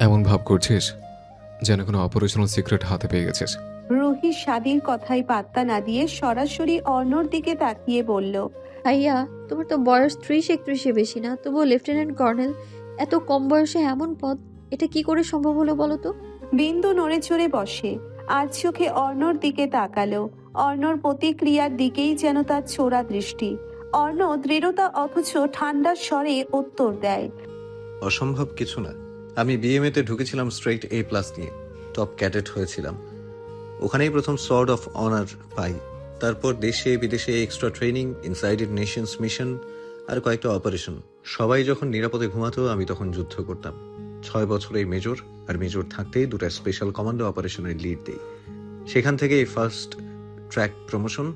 এমন ভাব করছিস যেন কোনো অপারেশনাল সিক্রেট হাতে পেয়ে গেছিস। রুহি স্বাদীর কথায় পাত্তা না দিয়ে সরাসরি অর্ণর দিকে তাকিয়ে বলল, ভাইয়া, তোমার তো বয়স 30-31 বেশি না, তবুও লেফটেন্যান্ট কর্নেল, এত কম বয়সে এমন পদ, এটা কি করে সম্ভব হলো বলো তো? বিন্দু নড়ে চড়ে বসে আর চোখে অর্ণর দিকে তাকালো। অর্ণর প্রতিক্রিয়ার দিকেই যেন তার চোরা দৃষ্টি। অর্ণ দৃঢ়তা অথচ ঠান্ডা স্বরে উত্তর দেয়, অসম্ভব কিছু না। আমি বিএমএ তে ঢুকেছিলাম স্ট্রেইট A+ নিয়ে, টপ ক্যাডেট হয়েছিলাম। ওখানেই প্রথম সর্ড অফ অনার পাই। তারপর দেশে বিদেশে এক্সট্রা ট্রেনিং, ইনসাইডেড নেশনস মিশন আর কয়েকটা অপারেশন। সবাই যখন নিরাপদে ঘুমাতো আমি তখন যুদ্ধ করতাম। 6 বছরেই মেজর, আর মেজর থাকতেই 2টা স্পেশাল কমান্ডো অপারেশনের লিড দিই। সেখান থেকেই ফার্স্ট ট্র্যাক প্রমোশন।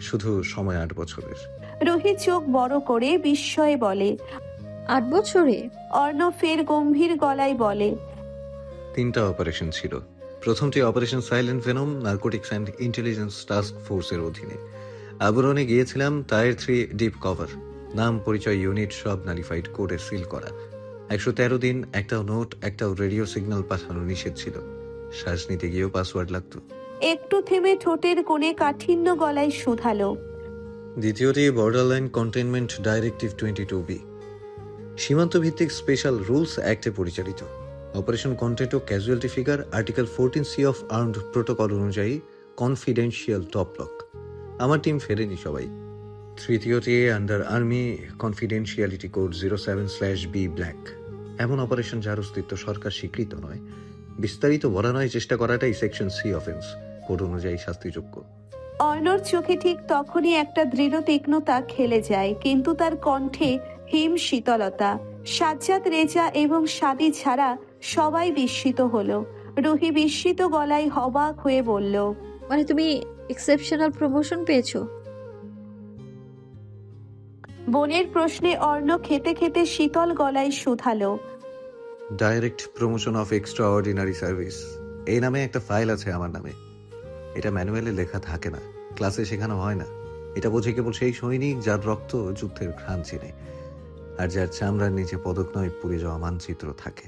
শুধু সময় 8 বছরের। রুহি চোখ বড় করে বিস্ময়ে বলে। 8 বছরে? অর্ণ ফের গম্ভীর গলায় বলে, 3টা অপারেশন ছিল। প্রথমটি operation silent venom, narcotics and intelligence task ফোর্সের অধীনে। আবরণে গিয়েছিলাম টায়ার 3 ডিপ কভার। নাম, পরিচয়, ইউনিট সব নালিফাইড কোডে সিল করা। 113 দিন একটাও নোট, একটাও রেডিও সিগন্যাল পাঠানো নিষেধ ছিল। শ্বাস নিতে গিয়েও পাসওয়ার্ড লাগতো। একটু থেমে ঠোঁটের কোণে কাঠিন্য গলায় শুধালো, দ্বিতীয়টি বর্ডারলাইন কন্টেইনমেন্ট ডাইরেক্টিভ 22B, সীমান্ত ভিত্তিক স্পেশাল রুলস অ্যাক্টে পরিচালিত। অপারেশন কন্টেন্ট ও casualty figure article 14C of armed protocol অনুযায়ী কনফিডেন্সিয়াল টপ লক। আমার টিম ফেরেনি সবাই। তৃতীয়টি under army confidentiality code 07/B black, এমন অপারেশন যার অস্তিত্ব সরকার স্বীকৃত নয়। বিস্তারিত বলা নয়, চেষ্টা করাটাই সেকশন C অফেন্স, কোড অনুযায়ী শাস্তিযোগ্য। অর্ণর চোখে ঠিক তখনই একটা দৃঢ় তীক্ষ্ণতা খেলে যায়, কিন্তু তার কণ্ঠে হিম শীতলতা। সাজ্জাদ, রেজা এবং সাদি ছাড়া সবাই বিস্মিত হলো। রুহি বিস্মিত গলায় অবাক হয়ে বলল, মানে তুমি এক্সেপশনাল প্রমোশন পেয়েছো? বোনের প্রশ্নে অর্ণ খেতে খেতে শীতল গলায় শুধালো, direct promotion of extraordinary service, এই নামে একটা ফাইল আছে আমার নামে। এটা ম্যানুয়ালে লেখা থাকে না, ক্লাসে শেখানো হয় না। এটা বোঝে কেবল সেই সৈনিক যার রক্ত যুদ্ধের ঘ্রাণ চিনে, আর যার চামড়ার নিচে পদক নয় পুড়ে যাওয়া মানচিত্র থাকে।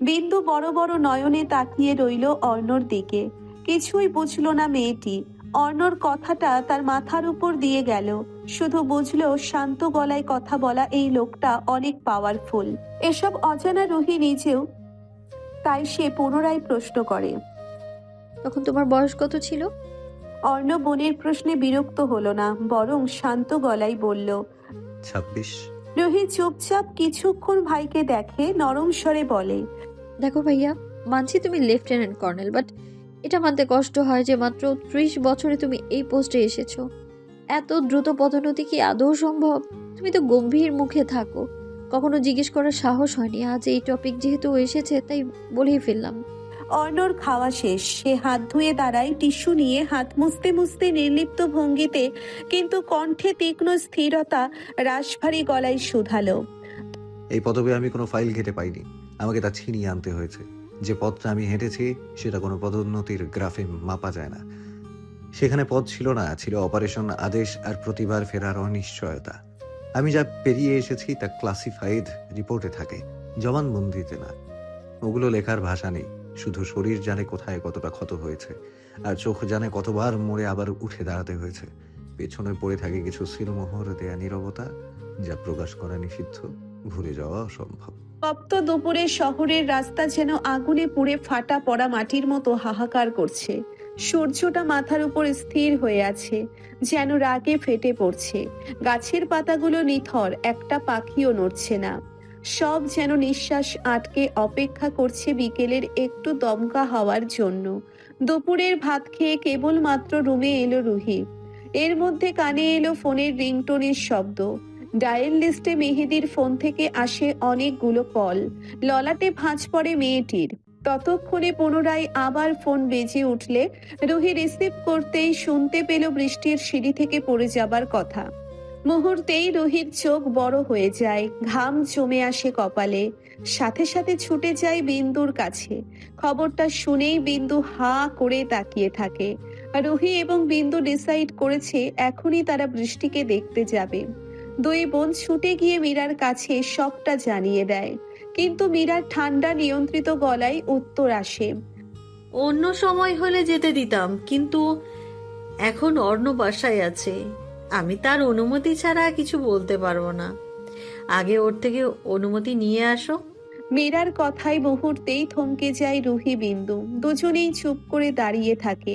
বিন্দু বড় বড় নয়নে তাকিয়ে রইল অর্ণর দিকে। কিছুই বুঝলো না মেয়েটি। অর্ণর কথাটা তার মাথার উপর দিয়ে গেল। শুধু বুঝলো শান্ত গলায় কথা বলা এই লোকটা অনেক পাওয়ারফুল। এসব অজানা রুহি নিজেও। তাই সে পুনরায় প্রশ্ন করে। তখন তোমার বয়স কত ছিল? অর্ণ বোনের প্রশ্নে বিরক্ত হলো না, বরং শান্ত গলায় বলল। 26। রুহি চুপচাপ কিছুক্ষণ ভাইকে দেখে, নরম স্বরে বলে, দেখো ভাইয়া, মানছি তুমি লেফটেন্যান্ট কর্নেল, বাট এটা মানতে কষ্ট হয় যে মাত্র 30 বছরে তুমি এই পোস্টে এসেছো। এত দ্রুত পদোন্নতি কি আদৌ সম্ভব? তুমি তো গম্ভীর মুখে থাকো, কখনো জিজ্ঞেস করার সাহস হয়নি। আজ এই টপিক যেহেতু এসেছে তাই বলেই ফেললাম। অর্ণর খাওয়া শেষ। সে হাত ধুয়ে দাঁড়ায়, টিস্যু নিয়ে হাত মুছতে মুছতে নির্লিপ্ত ভঙ্গিতে, কিন্তু কণ্ঠে তীক্ষ্ণ স্থিরতা। রাশভারী গলায় শুধালো, এই পদবে আমি কোনো ফাইল ঘেটে পাইনি, আমাকে তা ছিনিয়ে আনতে হয়েছে। যে পদটা আমি হেঁটেছি সেটা কোনো পদোন্নতির গ্রাফে মাপা যায় না। সেখানে পদ ছিল না, ছিল অপারেশন আদেশ আর প্রতিবার ফেরার অনিশ্চয়তা। আমি যা পেরিয়ে এসেছি তা ক্লাসিফাইড রিপোর্টে থাকে, জবানবন্দিতে না। ওগুলো লেখার ভাষা নেই, শুধু শরীর জানে কোথায় কতটা ক্ষত হয়েছে, আর চোখ জানে কতবার মরে আবার উঠে দাঁড়াতে হয়েছে। পেছনে পড়ে থাকে কিছু সিলমোহর দেয়া নীরবতা, যা প্রকাশ করা নিষিদ্ধ, ভুলে যাওয়া অসম্ভব। তপ্ত দুপুরে শহরের রাস্তা যেন আগুনে পুড়ে ফাটা পড়া মাটির মতো হাহাকার করছে। সূর্যটা মাথার উপর স্থির হয়ে আছে, যেন রাগে ফেটে পড়ছে। গাছের পাতাগুলো নিথর, একটা পাখিও নড়ছে না। সব যেন নিঃশ্বাস আটকে অপেক্ষা করছে বিকেলের একটু দমকা হওয়ার জন্য। দুপুরের ভাত খেয়ে কেবলমাত্র রুমে এলো রুহি। এর মধ্যে কানে এলো ফোনের রিংটোনের শব্দ। ডায়াল লিস্টে মেহেদির ফোন থেকে আসে অনেকগুলো কল। ললাটে ভাঁজ পড়ে মেয়েটির। ততক্ষণে পুনরায় আবার ফোন বেজে উঠলে রুহি রিসিভ করতেই শুনতে পেল বৃষ্টির সিঁড়ি থেকে পড়ে যাবার কথা। মুহূর্তেই রুহির চোখ বড় হয়ে যায়, ঘাম জমে আসে কপালে। সাথে সাথে ছুটে যায় বিন্দুর কাছে। খবরটা শুনেই বিন্দু হা করে তাকিয়ে থাকে। রুহি এবং বিন্দু ডিসাইড করেছে এখনই তারা বৃষ্টিকে দেখতে যাবে। দুই বোন ছুটে গিয়ে মীরার কাছে সবটা জানিয়ে দেয়। কিন্তু মীরার ঠান্ডা নিয়ন্ত্রিত গলায় উত্তর আসে। অন্য সময় হলে যেতে দিতাম, কিন্তু এখন অর্ণ বাসায় আছে, আমি তার অনুমতি ছাড়া কিছু বলতে পারবো না। আগে ওর থেকে অনুমতি নিয়ে আসো। মীরার কথায় মুহূর্তেই থমকে যায় রুহি বিন্দু। দুজনেই চুপ করে দাঁড়িয়ে থাকে,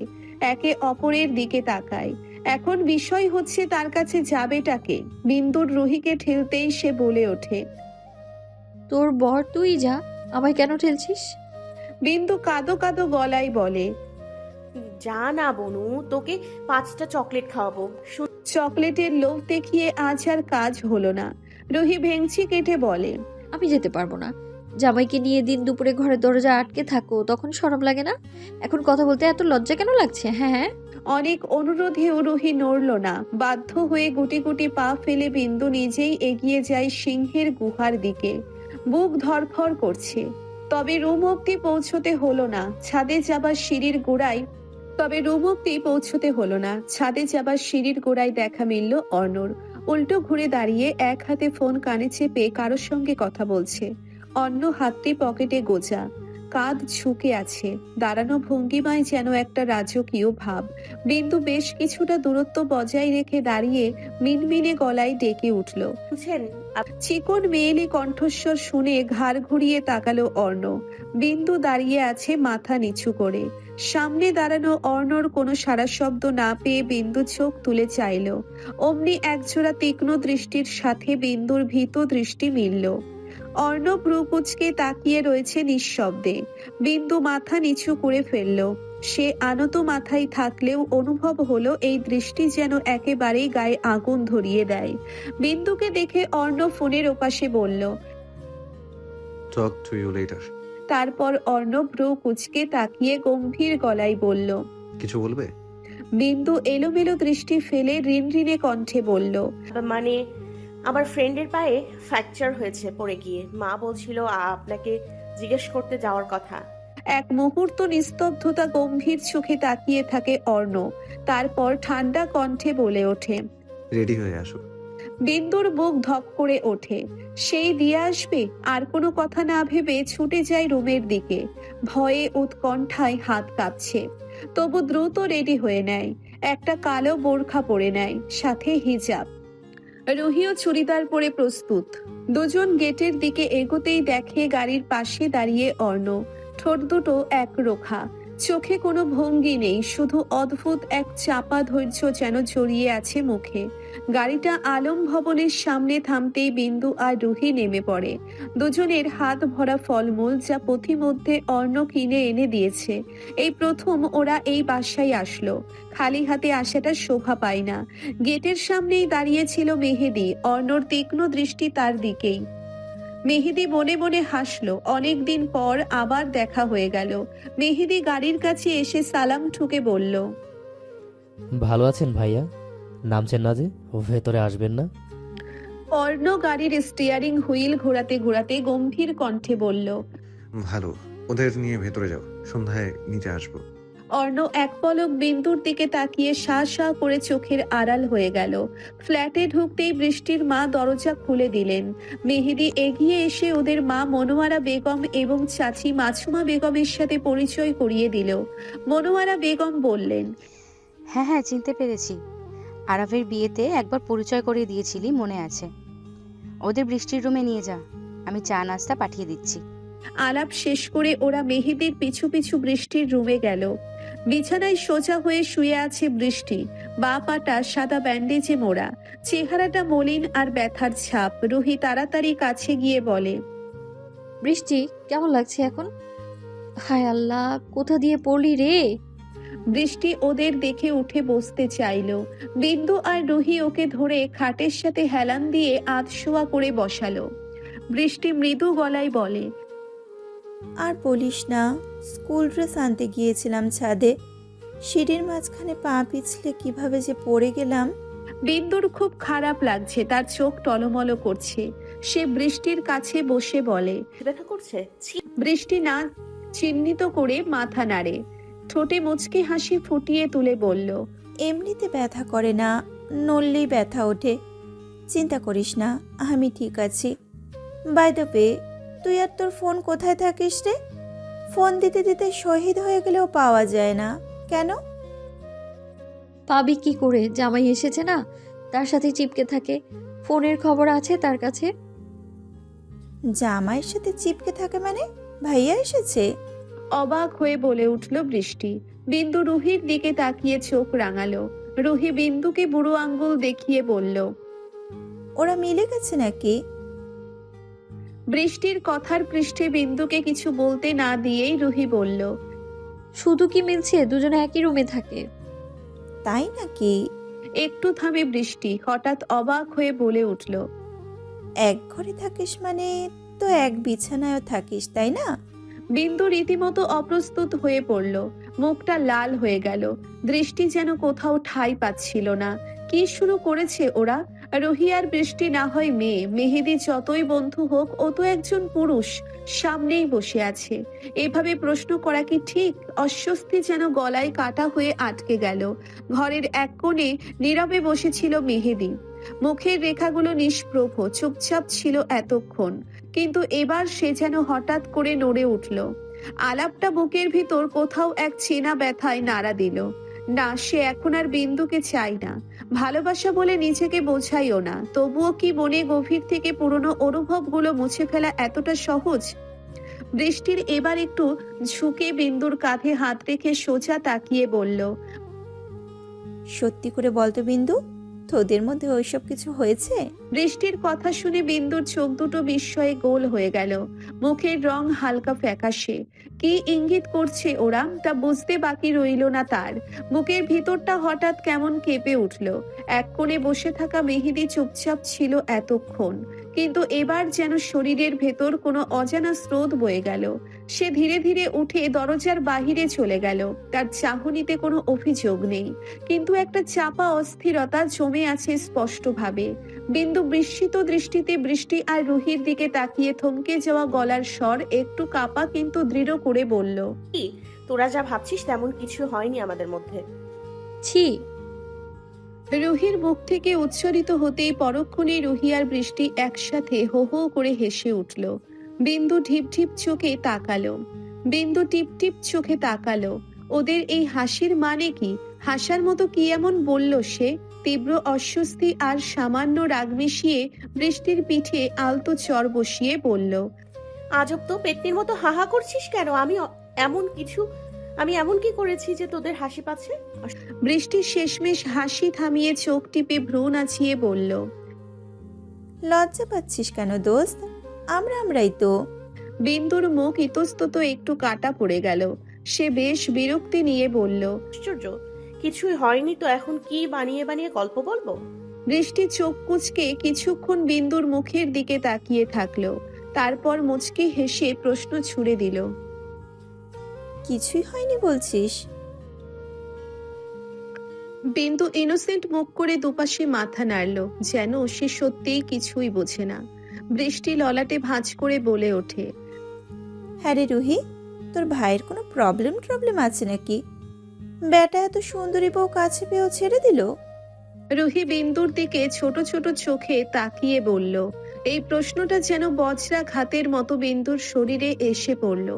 একে অপরের দিকে তাকায়। এখন বিষয় হচ্ছে তার কাছে যাবেটাকে। বিন্দুর রুহিকে ঠেলতেই সে বলে ওঠে। তোর বর তুই যা, আমায় কেন ঠেলছিস? বিন্দু কাঁদো কাঁদো গলায় বলে। যা না বনু, তোকে 5টা চকলেট খাওয়াবো। চকলেটের লোভ দেখিয়ে আজ আর কাজ হলো না। রুহি ভেংচি কেটে বলে। আমি যেতে পারবো না। জামাইকে নিয়ে দিন দুপুরে ঘরের দরজা আটকে থাকো, তখন শরম লাগে না? এখন কথা বলতে এত লজ্জা কেন লাগছে? হ্যাঁ হ্যাঁ। অনেক অনুরোধেও রুহি নড়ল না। বাধ্য হয়ে গুটি গুটি পা ফেলে বিন্দু নিজেই এগিয়ে যায় সিংহের গুহার দিকে। বুক ধড়ফড় করছে। তবে রুম অব্দি পৌঁছতে হলো না। ছাদে যাবার সিঁড়ির গোড়ায় দেখা মিলল অর্ণর। উল্টো ঘুরে দাঁড়িয়ে এক হাতে ফোন কানে চেপে কারোর সঙ্গে কথা বলছে, অন্য হাতটি পকেটে গোজা। কাঁধ ঝুঁকে আছে, দাঁড়ানো ভঙ্গিমায় যেন একটা রাজকীয় ভাব। বিন্দু বেশ কিছুটা দূরত্ব বজায় রেখে দাঁড়িয়ে মিনমিনে গলায় ডেকে উঠল। শুনছেন? চিকন মেয়েলি কণ্ঠস্বর শুনে ঘাড় ঘুরিয়ে তাকালো অর্ণ। বিন্দু দাঁড়িয়ে আছে মাথা নিচু করে। সামনে দাঁড়ানো অর্ণর কোনো সাড়া শব্দ না পেয়ে বিন্দু চোখ তুলে চাইল। অমনি একজোড়া তীক্ষ্ণ দৃষ্টির সাথে বিন্দুর ভীত দৃষ্টি মিলল। অর্ণব ভ্রুকুচকে তাকিয়ে রয়েছে নিঃশব্দে। বিন্দু মাথা নিচু করে ফেলল। সে আনত মাথায় থাকলেও অনুভব হলো এই দৃষ্টি যেন একেবারেই গায়ে আগুন ধরিয়ে দেয়। বিন্দুকে দেখে অর্ণব ফোনের ওপাশে বলল। Talk to you later. তারপর অর্ণব ভ্রু কুচকে তাকিয়ে গম্ভীর গলায় বলল। কিছু বলবে? বিন্দু এলোমেলো দৃষ্টি ফেলে রিনরিনে কণ্ঠে বলল। মানে আমার ফ্রেন্ডের পায়ে ফ্র্যাকচার হয়েছে পড়ে গিয়ে। মা বলছিল আপনাকে জিজ্ঞেস করতে যাওয়ার কথা। এক মুহূর্ত নিস্তব্ধতা, গম্ভীর চোখে তাকিয়ে থাকে অর্ণ। তারপর ঠান্ডা কণ্ঠে বলে ওঠে। রেডি হয়ে আসো। বিন্দুর বুক ধক করে ওঠে। সেই দিয়ে আসবে? আর কোনো কথা না ভেবে ছুটে যায় রুমের দিকে। ভয়ে উৎকণ্ঠায় হাত কাঁপছে, তবু দ্রুত রেডি হয়ে নেয়। একটা কালো বোরখা পরে নেয়, সাথে হিজাব। রুহিও চুড়িদার পরে প্রস্তুত। দুজন গেটের দিকে এগোতেই দেখে গাড়ির পাশে দাঁড়িয়ে অর্ণ। ঠোঁট দুটো একরোখা, চোখে কোনো ভঙ্গি নেই, শুধু অদ্ভুত এক চাপা ধৈর্য যেন জড়িয়ে আছে মুখে। গাড়িটা আলম ভবনের সামনে থামতেই বিন্দু আর রুহি নেমে পড়ে। দুজনের হাত ভরা ফলমূল, যা পথিমধ্যে অর্ণ কিনে এনে দিয়েছে। এই প্রথম ওরা এই বাসায় আসলো। খালি হাতে আসাটা শোভা পায় না। গেটের সামনেই দাঁড়িয়েছিল মেহেদি। অর্ণর তীক্ষ্ণ দৃষ্টি তার দিকেই। মেহেদি মনে মনে হাসলো। অনেকদিন পর আবার দেখা হয়ে গেল। মেহেদি গাড়ির কাছে এসে সালাম ঠুকে বলল। ভালো আছেন ভাইয়া? নামছেন না যে, ভেতরে আসবেন না? অর্ণ গাড়ির স্টিয়ারিং হুইল ঘোরাতে ঘোরাতে গম্ভীর কণ্ঠে বলল। ভালো, ওদের নিয়ে ভেতরে যাও, সন্ধ্যায় নিচে আসবো। অর্ণ এক পলক বিন্দুর দিকে তাকিয়ে সা সা করে চোখের আড়াল হয়ে গেল। ফ্ল্যাটে ঢুকতেই বৃষ্টির মা দরজা খুলে দিলেন। মেহেদি এগিয়ে এসে ওদের মা মনোয়ারা বেগম এবং চাচি মাছুমা বেগমের সাথে পরিচয় করিয়ে দিল। মনোয়ারা বেগম বললেন। হ্যাঁ হ্যাঁ, চিনতে পেরেছি। আরাফের বিয়েতে একবার পরিচয় করিয়ে দিয়েছিলি, মনে আছে। ওদের বৃষ্টির রুমে নিয়ে যা, আমি চা নাস্তা পাঠিয়ে দিচ্ছি। আলাপ শেষ করে ওরা মেহেদির পিছু পিছু বৃষ্টির রুমে গেল। বিছানায় সোজা হয়ে শুয়ে আছে বৃষ্টি। বা পাটা সাদা ব্যান্ডেজে মোড়া, চেহারাটা মলিন আর ব্যথার ছাপ। রুহি তাড়াতাড়ি কাছে গিয়ে বলে। বৃষ্টি, কেমন লাগছে এখন? হায় আল্লাহ, কোথা দিয়ে পড়লি রে? বৃষ্টি ওদের দেখে উঠে বসতে চাইল। বিন্দু আর রুহি ওকে ধরে খাটের সাথে হেলান দিয়ে আধশোয়া করে বসালো। বৃষ্টি মৃদু গলায় বলে। আর বলিস না, স্কুল ড্রেস আনতে গিয়েছিলাম ছাদে, সিঁড়ির মাঝখানে পা পিছলে কিভাবে যে পড়ে গেলাম। বিন্দুর খুব খারাপ লাগছে, তার চোখ টলমলো করছে। সে বৃষ্টির কাছে বসে বলে। ব্যথা করছে? বৃষ্টি না চিহ্নিত করে মাথা নাড়ে, ঠোঁটে মুচকি হাসি ফুটিয়ে তুলে বলল। এমনিতে ব্যথা করে না, নড়লেই ব্যথা ওঠে। চিন্তা করিস না, আমি ঠিক আছি। বাই দ্য ওয়ে, তুই আর তোর ফোন কোথায় থাকিস রে? ফোন দিতে দিতে শহীদ হয়ে গেলেও পাওয়া যায় না কেন? পাবি কি করে? জামাই এসেছে না, তার সাথে চিপকে থাকে। ফোনের খবর আছে তার কাছে। জামাইয়ের সাথে চিপকে থাকে মানে? ভাইয়া এসেছে? অবাক হয়ে বলে উঠল বৃষ্টি। বিন্দু রুহির দিকে তাকিয়ে চোখ রাঙালো। রুহি বিন্দুকে বুড়ো আঙ্গুল দেখিয়ে বলল, ওরা মিলে গেছে নাকি? বৃষ্টির কথার পৃষ্ঠে বিন্দুকে কিছু বলতে না দিয়েই রুহি বলল, শুধু কি মিলছে, দুজনে একই রুমে থাকে। তাই নাকি? একটু থামে বৃষ্টি, হঠাৎ অবাক হয়ে বলে উঠল, এক ঘরে থাকিস মানে তো এক বিছানায়ও থাকিস তাই না? বিন্দু রীতিমতো অপ্রস্তুত হয়ে পড়ল। মুখটা লাল হয়ে গেল। দৃষ্টি যেন কোথাও ঠাঁই পাচ্ছিল না। কি শুরু করেছে ওরা? রুহি আর বৃষ্টি না হয় মেয়ে, মেহেদি যতই বন্ধু হোক ও তো একজন পুরুষ, সামনেই বসে আছে। এভাবে প্রশ্ন করা কি ঠিক? অস্বস্তি যেন গলায় কাটা হয়ে আটকে গেল। ঘরের এক কোণে নীরবে বসেছিল মেহেদি। মুখের রেখাগুলো নিষ্প্রভ, চুপচাপ ছিল এতক্ষণ, কিন্তু এবার সে যেন হঠাৎ করে নড়ে উঠল। আলাপটা বুকের ভিতর কোথাও এক চেনা ব্যথায় নাড়া দিল। না, সে এখন আর বিন্দুকে চাই না। ভালোবাসা বলে নিজেকে বোঝাইও না, তবুও কি মনে গভীর থেকে পুরনো অনুভবগুলো মুছে ফেলা এতটা সহজ? বৃষ্টির এবার একটু ঝুঁকে বিন্দুর কাঁধে হাত রেখে সোজা তাকিয়ে বলল, সত্যি করে বলতো বিন্দু, তোদের মধ্যে ওইসব কিছু হয়েছে? বৃষ্টির কথা শুনে বিন্দুর চোখ দুটো বিস্ময়ে গোল হয়ে গেল। মুখের রং হালকা ফ্যাকাশে। কি ইঙ্গিত করছে ওরা তা বুঝতে বাকি রইল না তার। বুকের ভিতরটা হঠাৎ কেমন কেঁপে উঠল। এক কোণে বসে থাকা মেহেদি চুপচাপ ছিল এতক্ষণ, কিন্তু এবার যেন শরীরের ভেতর কোনো অজানা স্রোত বয়ে গেল। সে ধীরে ধীরে উঠে দরজার বাহিরে চলে গেল। তার চাহনিতে কোনো অভিযোগ নেই, কিন্তু একটা চাপা অস্থিরতা জমে আছে স্পষ্টভাবে। বিন্দু বিস্মিত দৃষ্টিতে বৃষ্টি আর রুহির দিকে তাকিয়ে থমকে যাওয়া গলার স্বর একটু কাঁপা কিন্তু দৃঢ় করে বলল, কি তোরা যা ভাবছিস তেমন কিছু হয়নি আমাদের মধ্যে। ছি। রুহির মুখ থেকে উচ্চারিত হতেই পরক্ষণে রুহি আর বৃষ্টি একসাথে হো হো করে হেসে উঠল। বিন্দু ঢিপ ঢিপ চোখে তাকালো। টিপ টিপ চোখে তাকালো। ওদের এই হাসির মানে কি? হাসার মতো কি এমন বলল সে? তীব্র অস্বস্তি আর সামান্য রাগ মিশিয়ে বৃষ্টির পিঠে আলতো চর বসিয়ে বলল, আজব তো, পেটনির মতো হাহা করছিস কেন? আমি এমন কি করেছি যে তোদের হাসি পাচ্ছে? বৃষ্টি শেষমেশ হাসি থামিয়ে চোখ টিপে ভ্রু নাচিয়ে বলল, লজ্জা পাচ্ছিস কেন দোস্ত? আমরাই তো। বিন্দুর মুখ ইতস্তত একটু কাটা পড়ে গেল। সে বেশ বিরক্তি নিয়ে বলল, আশ্চর্য, কিছুই হয়নি তো এখন কি বানিয়ে বানিয়ে গল্প বলবো? বৃষ্টি চোখ কুঁচকে কিছুক্ষণ বিন্দুর মুখের দিকে তাকিয়ে থাকলো। তারপর মুচকি হেসে প্রশ্ন ছুড়ে দিল, কিছুই হয়নি বলছিস? বিন্দু ইনোসেন্ট মুখ করে দুপাশে মাথা নাড়ল, যেন সে সত্যিই কিছুই বোঝে না। বৃষ্টি ললাটে ভাঁজ করে বলে ওঠে, হ্যাঁ রে রুহি, তোর ভাইয়ের কোনো প্রবলেম আছে নাকি? বেটা এত সুন্দরী বউ কাছে পেয়েও ছেড়ে দিল? রুহি বিন্দুর দিকে ছোট ছোট চোখে তাকিয়ে বলল। এই প্রশ্নটা যেন বজ্রাঘাতের মতো বিন্দুর শরীরে এসে পড়ল।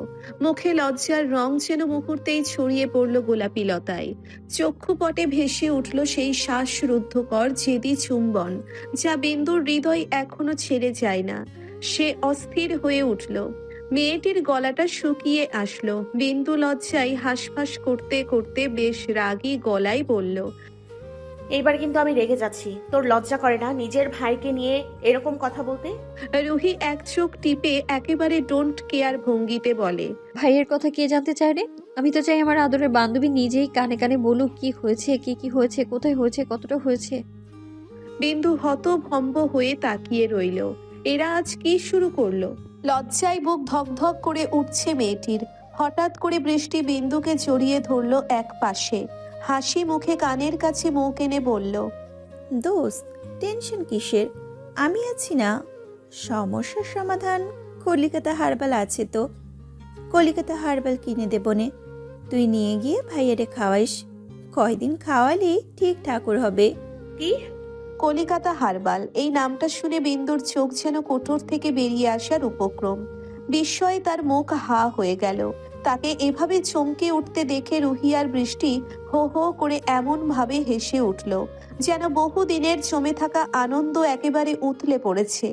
মুখে লজ্জার রং যেন মুহূর্তেই ছড়িয়ে পড়ল গোলাপি লতায়। চক্ষুপটে ভেসে উঠল সেই শ্বাসরুদ্ধকর জেদি চুম্বন, যা বিন্দুর হৃদয় এখনো ছেড়ে যায় না। সে অস্থির হয়ে উঠল। মেয়েটির গলাটা শুকিয়ে আসলো। বিন্দু লজ্জায় হাঁসফাঁস করতে করতে বেশ রাগী গলায় বলল, এইবার কিন্তু আমি রেগে যাচ্ছি। তোর লজ্জা করে না নিজের ভাইকে নিয়ে এরকম কথা বলতে? রুহি এক চোখ টিপে একেবারে ডোন্ট কেয়ার ভঙ্গিতে বলে, ভাইয়ের কথা কে জানতে চায় রে? আমি তো চাই আমার আদরের বান্ধবী নিজেই কানে কানে বলুক কি হয়েছে, কি হয়েছে, কোথায় হয়েছে, কতটা হয়েছে। বিন্দু হতভম্ব হয়ে তাকিয়ে রইল। এরা আজ কি শুরু করলো? লজ্জায় বুক ধকধক করে উঠছে মেয়েটির। হঠাৎ করে বৃষ্টি বিন্দুকে জড়িয়ে ধরলো এক পাশে। হাসি মুখে কানের কাছে মুখ এনে বলল, দোস্ত, টেনশন কিসের? আমি আছি না। সমস্যার সমাধান কলিকাতা হার্বাল আছে তো। কলিকাতা হার্বাল কিনে দেব নে, তুই নিয়ে গিয়ে ভাইয়ারে খাওয়াইস। কয়দিন খাওয়ালে ঠিক ঠাকুর হবে। কি? কলিকাতা হার্বাল এই নামটা শুনে বিন্দুর চোখ যেন কোটর থেকে বেরিয়ে আসার উপক্রম। বিস্ময়ে তার মুখ হা হয়ে গেল। তাকে এভাবে চমকে উঠতে দেখে রুহি আর বৃষ্টি হো হো করে এমন ভাবে হেসে উঠল যেন বহুদিনের জমে থাকা আনন্দ একেবারে উথলে পড়েছে।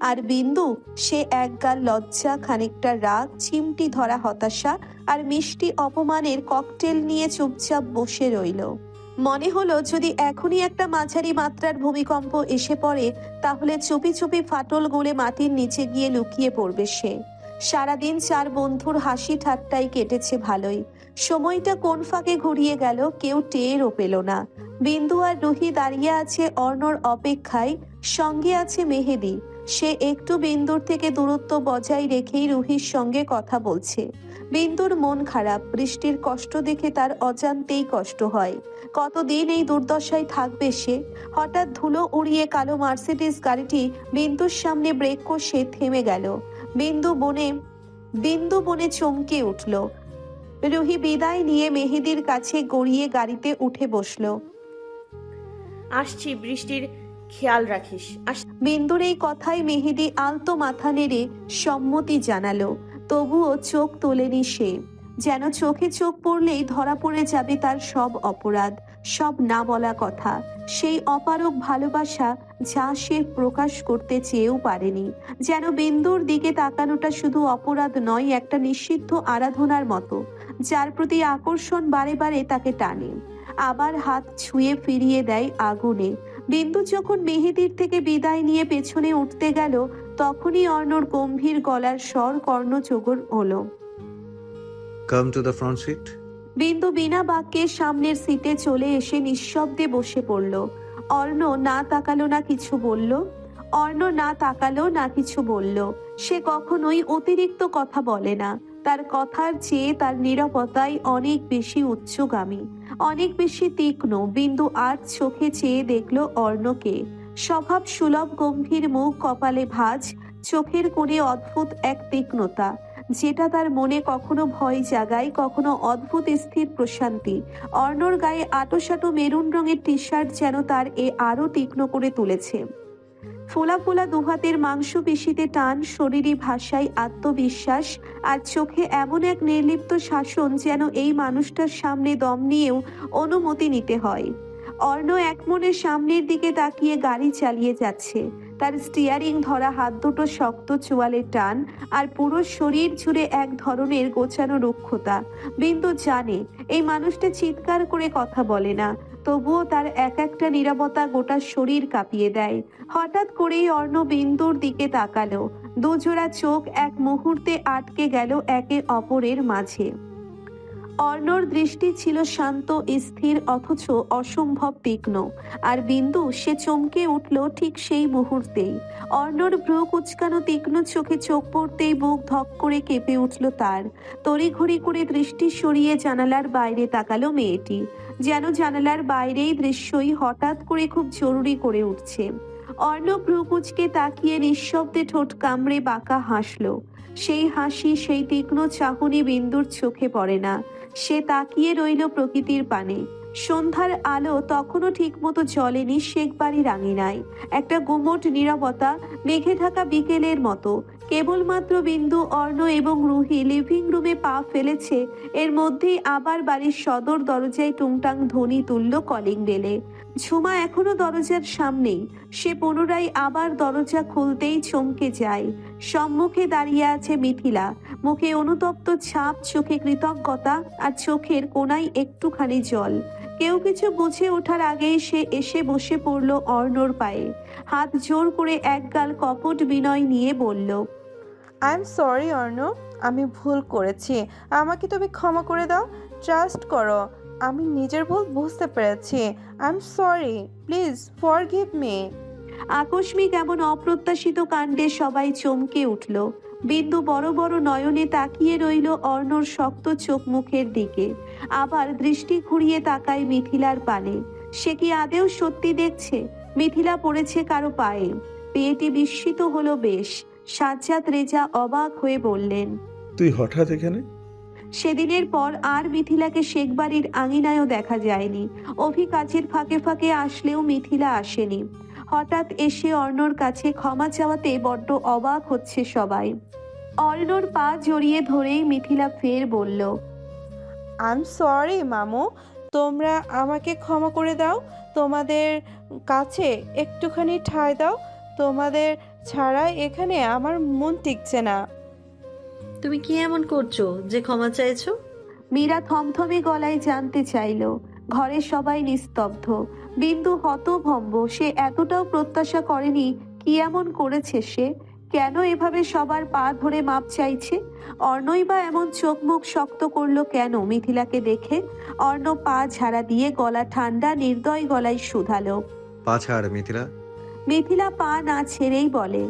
আর বিন্দু, সে একগাল লজ্জা, খানিকটা রাগ, চিমটি ধরা হতাশা আর মিষ্টি অপমানের ককটেল নিয়ে চুপচাপ বসে রইল। মনে হলো যদি এখনই একটা মাঝারি মাত্রার ভূমিকম্প এসে পড়ে তাহলে চুপি চুপি ফাটল গলে মাটির নিচে গিয়ে লুকিয়ে পড়বে সে। সারাদিন 4 বন্ধুর হাসি ঠাট্টাই কেটেছে ভালোই। সময়টা কোন ফাঁকে ঘুরিয়ে গেল কেউ টেরও পেল না। বিন্দু আর রুহি দাঁড়িয়ে আছে অর্ণর অপেক্ষায়, সঙ্গে আছে মেহেদি। সে একটু বিন্দুর থেকে দূরত্ব বজায় রেখেই রুহির সঙ্গে কথা বলছে। বিন্দুর মন খারাপ, বৃষ্টির কষ্ট দেখে তার অজান্তেই কষ্ট হয়। কতদিন এই দুর্দশায় থাকবে সে? হঠাৎ ধুলো উড়িয়ে কালো মার্সিডিজ গাড়িটি বিন্দুর সামনে ব্রেক কষে থেমে গেল। বিন্দু বনে চমকে উঠল। রুহি বিদায় নিয়ে মেহেদির কাছে গড়িয়ে গাড়িতে উঠে বসলো। আসছি, বৃষ্টির খেয়াল রাখিস। বিন্দুর এই কথায় মেহেদি আলতো মাথা নেড়ে সম্মতি জানালো। তবুও চোখ তোলেনি সে, যেন চোখে চোখ পড়লেই ধরা পড়ে যাবে তার সব অপরাধ, সব না বলা কথা, সেই অপারক ভালোবাসা যা সে প্রকাশ করতে চেয়েও পারেনি। যেন বিন্দুর দিকে তাকানোটা শুধু অপরাধ নয়, একটা নিষিদ্ধ আরাধনার মতো, যার প্রতি আকর্ষণ বারে বারে তাকে টানে, আবার হাত ছুঁয়ে ফিরিয়ে দেয় আগুনে। বিন্দু যখন মেহেদির থেকে বিদায় নিয়ে পেছনে উঠতে গেল তখনই অর্ণর গম্ভীর গলার স্বর কর্ণচোগর হলো। Come to the front seat. বিন্দু বিনা বাক্যে সামনের সিটে চলে এসে নিঃশব্দে বসে পড়ল। অর্ণ না তাকালো না কিছু বলল। সে কখনোই অতিরিক্ত কথা বলে না। তার কথার চেয়ে তার নীরবতাই অনেক বেশি উচ্চগামী, অনেক বেশি তীক্ষ্ণ। বিন্দু আর চোখে চেয়ে দেখল অর্ণকে। স্বভাব সুলভ গম্ভীর মুখ, কপালে ভাঁজ, চোখের কোণে অদ্ভুত এক তীক্ষ্ণতা, যেটা তার মনে কখনো ভয় জাগায়, কখনো অদ্ভুত স্থির প্রশান্তি। অর্ণর গায়ে আটোসাটো মেরুন রঙের টি শার্ট যেন তার আরো তীক্ষ্ণ করে তুলেছে। ফোলা ফোলা দুহাতের মাংসপেশিতে টান, শরীরী ভাষায় আত্মবিশ্বাস, আর চোখে এমন এক নির্লিপ্ত শাসন যেন এই মানুষটার সামনে দম নিয়েও অনুমতি নিতে হয়। অর্ণ একমনে সামনের দিকে তাকিয়ে গাড়ি চালিয়ে যাচ্ছে। তার স্টিয়ারিং ধরা হাত দুটো শক্ত চোয়ালের টান, আর পুরো শরীর জুড়ে এক ধরনের গোছানো রুক্ষতা। বিন্দু জানে এই মানুষটা চিৎকার করে কথা বলে না, তবুও তার এক একটা নীরবতা গোটা শরীর কাঁপিয়ে দেয়। হঠাৎ করেই অর্ণ বিন্দুর দিকে তাকালো। দুজোড়া চোখ এক মুহূর্তে আটকে গেল একে অপরের মাঝে। অর্ণর দৃষ্টি ছিল শান্ত, স্থির, অথচ অসম্ভব তীক্ষ্ণ। আর বিন্দু, সে চমকে উঠল ঠিক সেই মুহূর্তেই। অর্ণর ভ্রু কুচকানো তীক্ষ্ণ চোখে চোখ পড়তেই বুক ধক করে কেঁপে উঠল তার। তড়িঘড়ি করে দৃষ্টি সরিয়ে জানালার বাইরে তাকালো মেয়েটি, যেন জানালার বাইরেই দৃশ্যই হঠাৎ করে খুব জরুরি করে উঠছে। অর্ণ ভ্রু কুচকে তাকিয়ে নিঃশব্দে ঠোঁট কামড়ে বাঁকা হাসল। সেই হাসি, সেই তীক্ষ্ণ চাহনি বিন্দুর চোখে পড়ে না। সে তাকিয়ে রইল প্রকৃতির পানে। সন্ধ্যার আলো তখনও ঠিকমতো জ্বলেনি শেখবাড়ির আঙিনায়। একটা গুমোট নীরবতা, মেঘে ঢাকা বিকেলের মতো। কেবলমাত্র বিন্দু, অর্ণ এবং রুহি লিভিং রুমে পা ফেলেছে, এর মধ্যেই আবার বাড়ির সদর দরজায় টুংটাং ধ্বনি তুলল কলিং বেলে। ঝুমা এখনো দরজার সামনেই। সে পুনরায় আবার দরজা খুলতেই চমকে যায়। সম্মুখে দাঁড়িয়ে আছে মিথিলা, মুখে অনুতপ্ত ছাপ, চোখে কৃতজ্ঞতা, আর চোখের কোনায় একটুখানি জল। কেউ কিছু বুঝে ওঠার আগেই সে এসে বসে পড়ল অর্ণর পায়ে। হাত জোর করে একগাল কপট বিনয় নিয়ে বলল, আই এম সরি অর্ণ, আমি ভুল করেছি, আমাকে তুমি ক্ষমা করে দাও। ট্রাস্ট করো, আমি নিজের ভুল বুঝতে পেরেছি। I am sorry, please forgive me. আকস্মিক এমন অপ্রত্যাশিত কাণ্ডে সবাই চমকে উঠল। বিন্দু বড় বড় নয়নে তাকিয়ে রইল অর্ণর শক্ত চোখ মুখের দিকে। আবার দৃষ্টি ঘুরিয়ে তাকায় মিথিলার পানে। সে কি আদেও সত্যি দেখছে? মিথিলা পড়েছে কারো পায়ে। মেয়েটি বিস্মিত হলো বেশ। সাজ্জাদ রেজা অবাক হয়ে বললেন, তুই হঠাৎ এখানে? সেদিনের পর আর মিথিলাকে শেখবাড়ির আঙিনায়ও দেখা যায়নি। অভি কাজের ফাঁকে ফাঁকে আসলেও মিথিলা আসেনি। হঠাৎ এসে অর্ণর কাছে ক্ষমা চাওয়াতে বড্ড অবাক হচ্ছে সবাই। অর্ণর পা জড়িয়ে ধরেই মিথিলা ফের বলল, আই এম সরি মামু, তোমরা আমাকে ক্ষমা করে দাও। তোমাদের কাছে একটুখানি ঠাঁই দাও। তোমাদের ছাড়া এখানে আমার মন টিকছে না। তুমি কি এমন করছো যে ক্ষমা চাইছো? মীরা থমথমে গলায় জানতে চাইল। ঘরের সবাই নিস্তব্ধ। বিন্দু হতভম্ব। সে এতটাও প্রত্যাশা করেনি। কি এমন করেছে সে? কেন এভাবে সবার পা ধরে মাপ চাইছে? অর্ণই বা এমন চোখ মুখ শক্ত করলো কেন মিথিলাকে দেখে? অর্ণ পা ঝাড়া দিয়ে গলা ঠান্ডা নির্দয় গলায় শুধালো। পা ছাড় মিথিলা। মিথিলা পা না ছেড়েই বলে,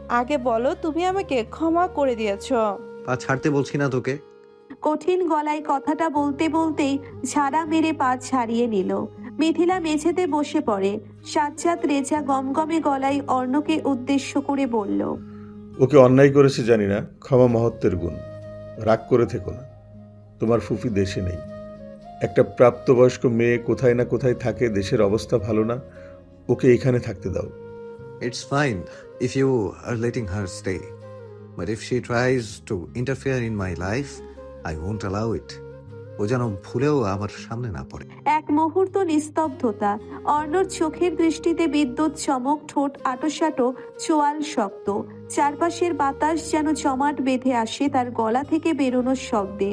আগে বলো তুমি আমাকে ক্ষমা করে দিয়েছো। পা ছাড়তে বলছি না তোকে। কঠিন গলায় কথাটা বলতে বলতেই ঝাড়া মেরে পা ছাড়িয়ে নিল। মিথিলা মেঝেতে বসে পড়ে। সাজ্জাদ রেজা গমগমে গলায় অর্ণকে উদ্দেশ্য করে বলল, ওকে অন্যায় করেছে জানি না, ক্ষমা মহত্বের গুণ। রাগ করে থেকো না, তোমার ফুফি দেশে নেই। একটা প্রাপ্তবয়স্ক মেয়ে কোথায় না কোথায় থাকে, দেশের অবস্থা ভালো না, ওকে এখানে থাকতে দাও। It's fine if you are letting her stay. But if she tries to interfere in my life, I won't allow it. ও যেন ভুলেও আমার সামনে না পড়ে। এক মুহূর্ত নিস্তব্ধতা। অর্ণর চোখের দৃষ্টিতে বিদ্যুৎ চমক, ঠোঁট আটোসাটো, চোয়াল শক্ত। চারপাশের বাতাস যেন জমাট বেঁধে আসে তার গলা থেকে বেরোনোর শব্দে।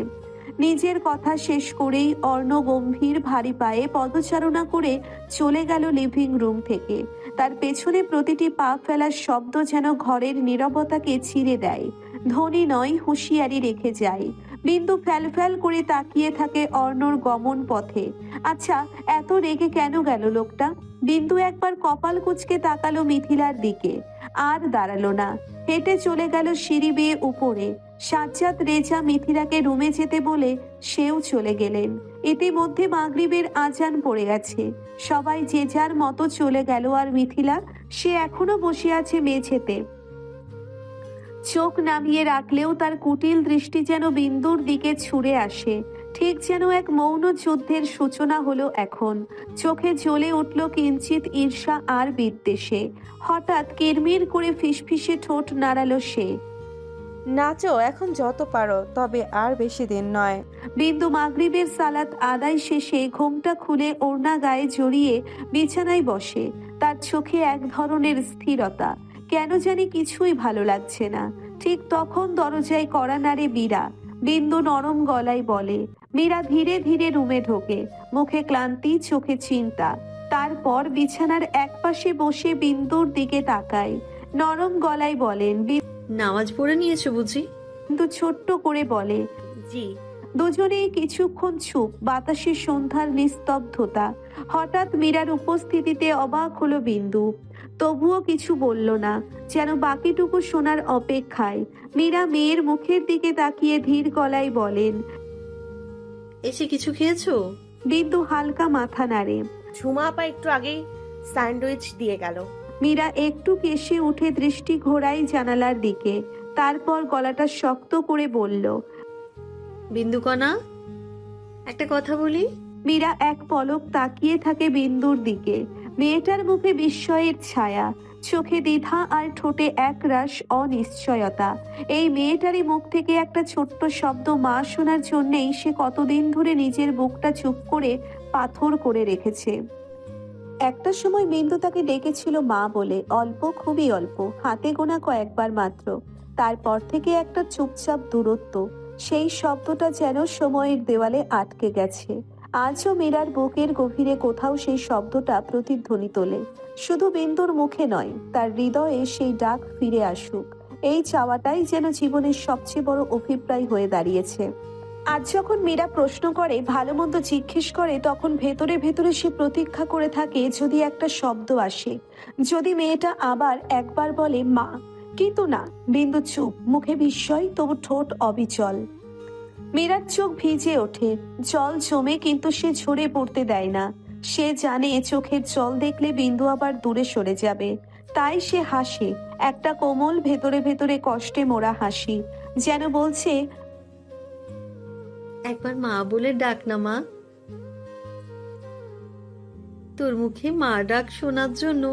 নিজের কথা শেষ করেই অর্ণ গম্ভীর ভারী পায়ে পদচারণা করে চলে গেল লিভিং রুম থেকে। তার পেছনে প্রতিটি পা ফেলার শব্দ যেন ঘরের নীরবতাকে ছিঁড়ে দেয়। ধ্বনি নয়, হুঁশিয়ারি রেখে যায়। বিন্দু ফ্যাল করে তাকিয়ে থাকে অর্ণর গমন পথে। আচ্ছা, এত রেগে কেন গেল লোকটা? বিন্দু একবার কপাল কুঁচকে তাকালো মিথিলার দিকে। আর দাঁড়ালো না, হেঁটে চলে গেল সিঁড়ি বেয়ে উপরে। সাজ্জাদ রেজা মিথিলাকে রুমে যেতে বলে সেও চলে গেলেন। ইতিমধ্যে মাগরিবের আজান পড়ে গেছে। সবাই যে যার মতো চলে গেল, আর মিথিলা সে এখনো বসে আছে মেঝেতে। চোখ নামিয়ে রাখলেও তার কুটিল দৃষ্টি যেন বিন্দুর দিকে ছুঁড়ে আসে। ঠিক যেন এক মৌন যুদ্ধের সূচনা হলো এখন। চোখে জ্বলে উঠল কিঞ্চিত ঈর্ষা আর বিদ্বেষে। হঠাৎ কিরমির করে ফিসফিসে ঠোঁট নাড়ালো সে। নাচো এখন যত পারো, তবে আর বেশি দিন নয়। বিন্দু মাগরিবের সালাত আদায় শেষে ঘোমটা খুলে ওড়না গায়ে জড়িয়ে বিছানায় বসে। তার চোখে এক ধরনের স্থিরতা। কেন জানি কিছুই ভালো লাগছে না। ঠিক তখন দরজায় কড়া নাড়ে মীরা। বিন্দু নরম গলায় বলে। মীরা ধীরে ধীরে রুমে ঢোকে। মুখে ক্লান্তি, চোখে চিন্তা। তারপর বিছানার একপাশে বসে বিন্দুর দিকে তাকায়। নরম গলায় বলেন, নামাজ পড়ে নিয়েছো বুঝি? বিন্দু ছোট্ট করে বলে, জি। দুজনেই কিছুক্ষণ চুপ। বাতাসে সন্ধ্যার নিস্তব্ধতা। হঠাৎ মীরার উপস্থিতিতে অবাক হলো বিন্দু। তবুও কিছু বলল না, যেন বাকিটুকু শোনার অপেক্ষায়। মীরা মেয়ের মুখের দিকে তাকিয়ে ধীর গলায় বলেন, এসে কিছু খেয়েছো? বিন্দু হালকা মাথা নাড়ে। ঝুমা আপা একটু আগেই স্যান্ডউইচ দিয়ে গেল। মীরা একটু কেশে উঠে দৃষ্টি ঘোরায় জানালার দিকে। তারপর গলাটা শক্ত করে বলল, বিন্দুকণা, একটা কথা বলি। মীরা এক পলক তাকিয়ে থাকে বিন্দুর দিকে। মেয়েটার মুখে বিস্ময়ের ছায়া, চোখে দ্বিধা আর ঠোঁটে একরাশ অনিশ্চয়তা। এই মেয়েটারই মুখ থেকে একটা ছোট্ট শব্দ মা শোনার জন্যেই সে কতদিন ধরে নিজের বুকটা চুপ করে পাথর করে রেখেছে। একটা সময় বিন্দু তাকে ডেকেছিল মা বলে, অল্প, খুবই অল্প, হাতে গোনা কয়েকবার মাত্র। তারপর থেকে একটা চুপচাপ দূরত্ব। সেই শব্দটা যেন সময়ের দেওয়ালে আটকে গেছে। আজও মীরার বুকের গভীরে কোথাও সেই শব্দটা প্রতিধ্বনি তোলে। শুধু বিন্দুর মুখে নয়, তার হৃদয়ে সেই ডাক ফিরে আসুক। এই চাওয়াটাই যেন জীবনের সবচেয়ে বড় অভিপ্রায় হয়ে দাঁড়িয়েছে। আজ যখন মীরা প্রশ্ন করে, ভালো মন্দ জিজ্ঞেস করে, তখন ভেতরে ভেতরে সে প্রতীক্ষা করে থাকে যদি একটা শব্দ আসে, যদি মেয়েটা আবার একবার বলে মা। কিন্তু না, বিন্দু চুপ, মুখে বিস্ময়, তবু ঠোঁট অবিচল। মীরার চোখ ভিজে ওঠে, জল জমে, কিন্তু সে ঝরে পড়তে দেয় না। সে জানে চোখের জল দেখলে বিন্দু আবার দূরে সরে যাবে। তাই সে হাসে, একটা কোমল ভেতরে ভেতরে কষ্টে মোড়া হাসি, যেন বলছে, একবার মা বলে ডাক না মা। তোর মুখে মা ডাক শোনার জন্য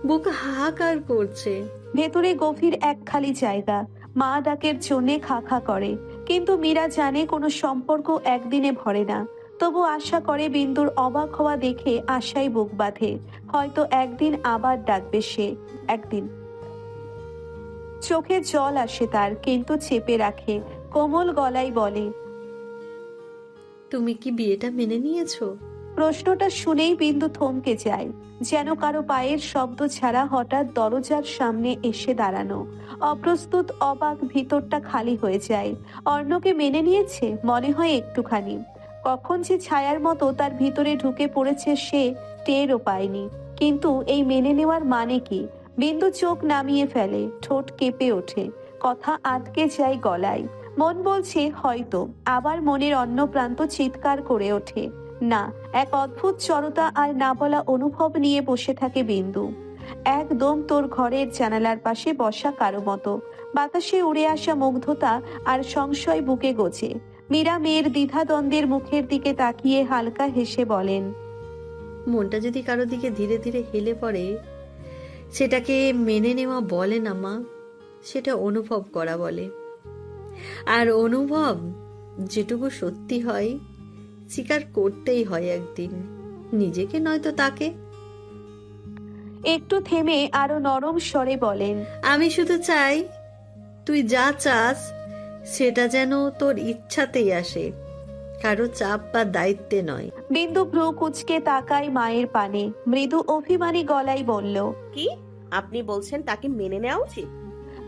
বুক হাহাকার করছে। ভেতরে গভীর এক খালি জায়গা। মা ডাকের জন্যে খা খা করে, কিন্তু মীরা জানে কোনো সম্পর্ক একদিনে ভরে না। তবু আশা করে বিন্দুর অবাক হওয়া দেখে আশায় বুক বাঁধে, হয়তো একদিন আবার ডাকবে সে। একদিন চোখে জল আসে তার, কিন্তু চেপে রাখে, কোমল গলায় বলে, তুমি কি বিয়েটা মেনে নিয়েছো? প্রশ্নটা শুনেই বিন্দু থমকে যায়, যেন কারো পায়ের শব্দ ছাড়া হঠাৎ দরজার সামনে এসে দাঁড়ানো। অপ্রস্তুত, অবাক, ভিতরটা খালি হয়ে যায়। অর্ণকে মেনে নিয়েছে মনে হয় একটুখানি। কখন যে ছায়ার মতো তার ভিতরে ঢুকে পড়েছে সে টেরও পায়নি। কিন্তু এই মেনে নেওয়ার মানে কি? বিন্দু চোখ নামিয়ে ফেলে, ঠোঁট কেঁপে ওঠে, কথা আটকে যায় গলায়। মন বলছে হয়তো, আবার মনের অন্য প্রান্ত চিৎকার করে ওঠে না। এক অদ্ভুত জড়তা আর না বলা অনুভব নিয়ে বসে থাকে বিন্দু, একদম তোর ঘরের জানালার পাশে বসা কারো মতো। বাতাসে উড়ে আসা মুগ্ধতা আর সংশয় বুকে গোছে। মীরা মেয়ের দ্বিধাদ্বন্দ্বের মুখের দিকে তাকিয়ে হালকা হেসে বলেন, মনটা যদি কারো দিকে ধীরে ধীরে হেলে পড়ে, সেটাকে মেনে নেওয়া বলে না মা, সেটা অনুভব করা বলে। আর অনুভব যেটুকু সত্যি হয় স্বীকার করতেই হয় একদিন, নিজেকে নয়তো তাকে। একটু থেমে আরো নরম স্বরে বলেন, আমি শুধু চাই তুই যা চাস সেটা যেন তোর ইচ্ছাতেই আসে, কারো চাপ বা দায়িত্বে নয়। বিন্দু ভ্রু কুচকে তাকায় মায়ের পানে, মৃদু অভিমানী গলায় বলল, কি আপনি বলছেন তাকে মেনে নেওয়া উচিত?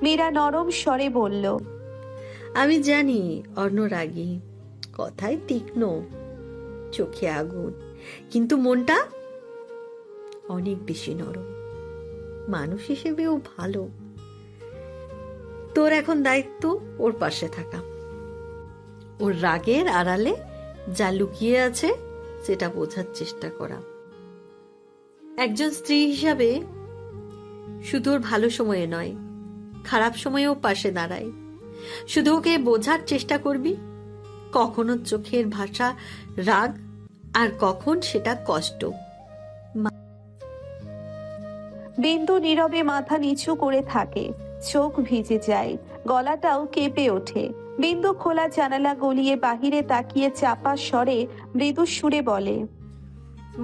মীরা নরম স্বরে বলল, আমি জানি অর্ণ রাগী, কথায় তীক্ষ্ণ, চোখে আগুন, কিন্তু মনটা অনেক বেশি নরম। মানুষ হিসেবেও ভালো। তোর এখন দায়িত্ব ওর পাশে থাকা, ওর রাগের আড়ালে যা লুকিয়ে আছে সেটা বোঝার চেষ্টা করা। একজন স্ত্রী হিসাবে শুধু ওর ভালো সময়ে নয়, খারাপ সময়েও পাশে দাঁড়ায়। শুধু ওকে বোঝার চেষ্টা করবি, কখনো চোখের ভাষা রাগ আর কখন সেটা কষ্ট। বিন্দু নীরবে মাথা নিচু করে থাকে, চোখ ভিজে যায়, গলাটাও কেঁপে ওঠে। বিন্দু খোলা জানালা গলিয়ে বাহিরে তাকিয়ে চাপা স্বরে মৃদু সুরে বলে,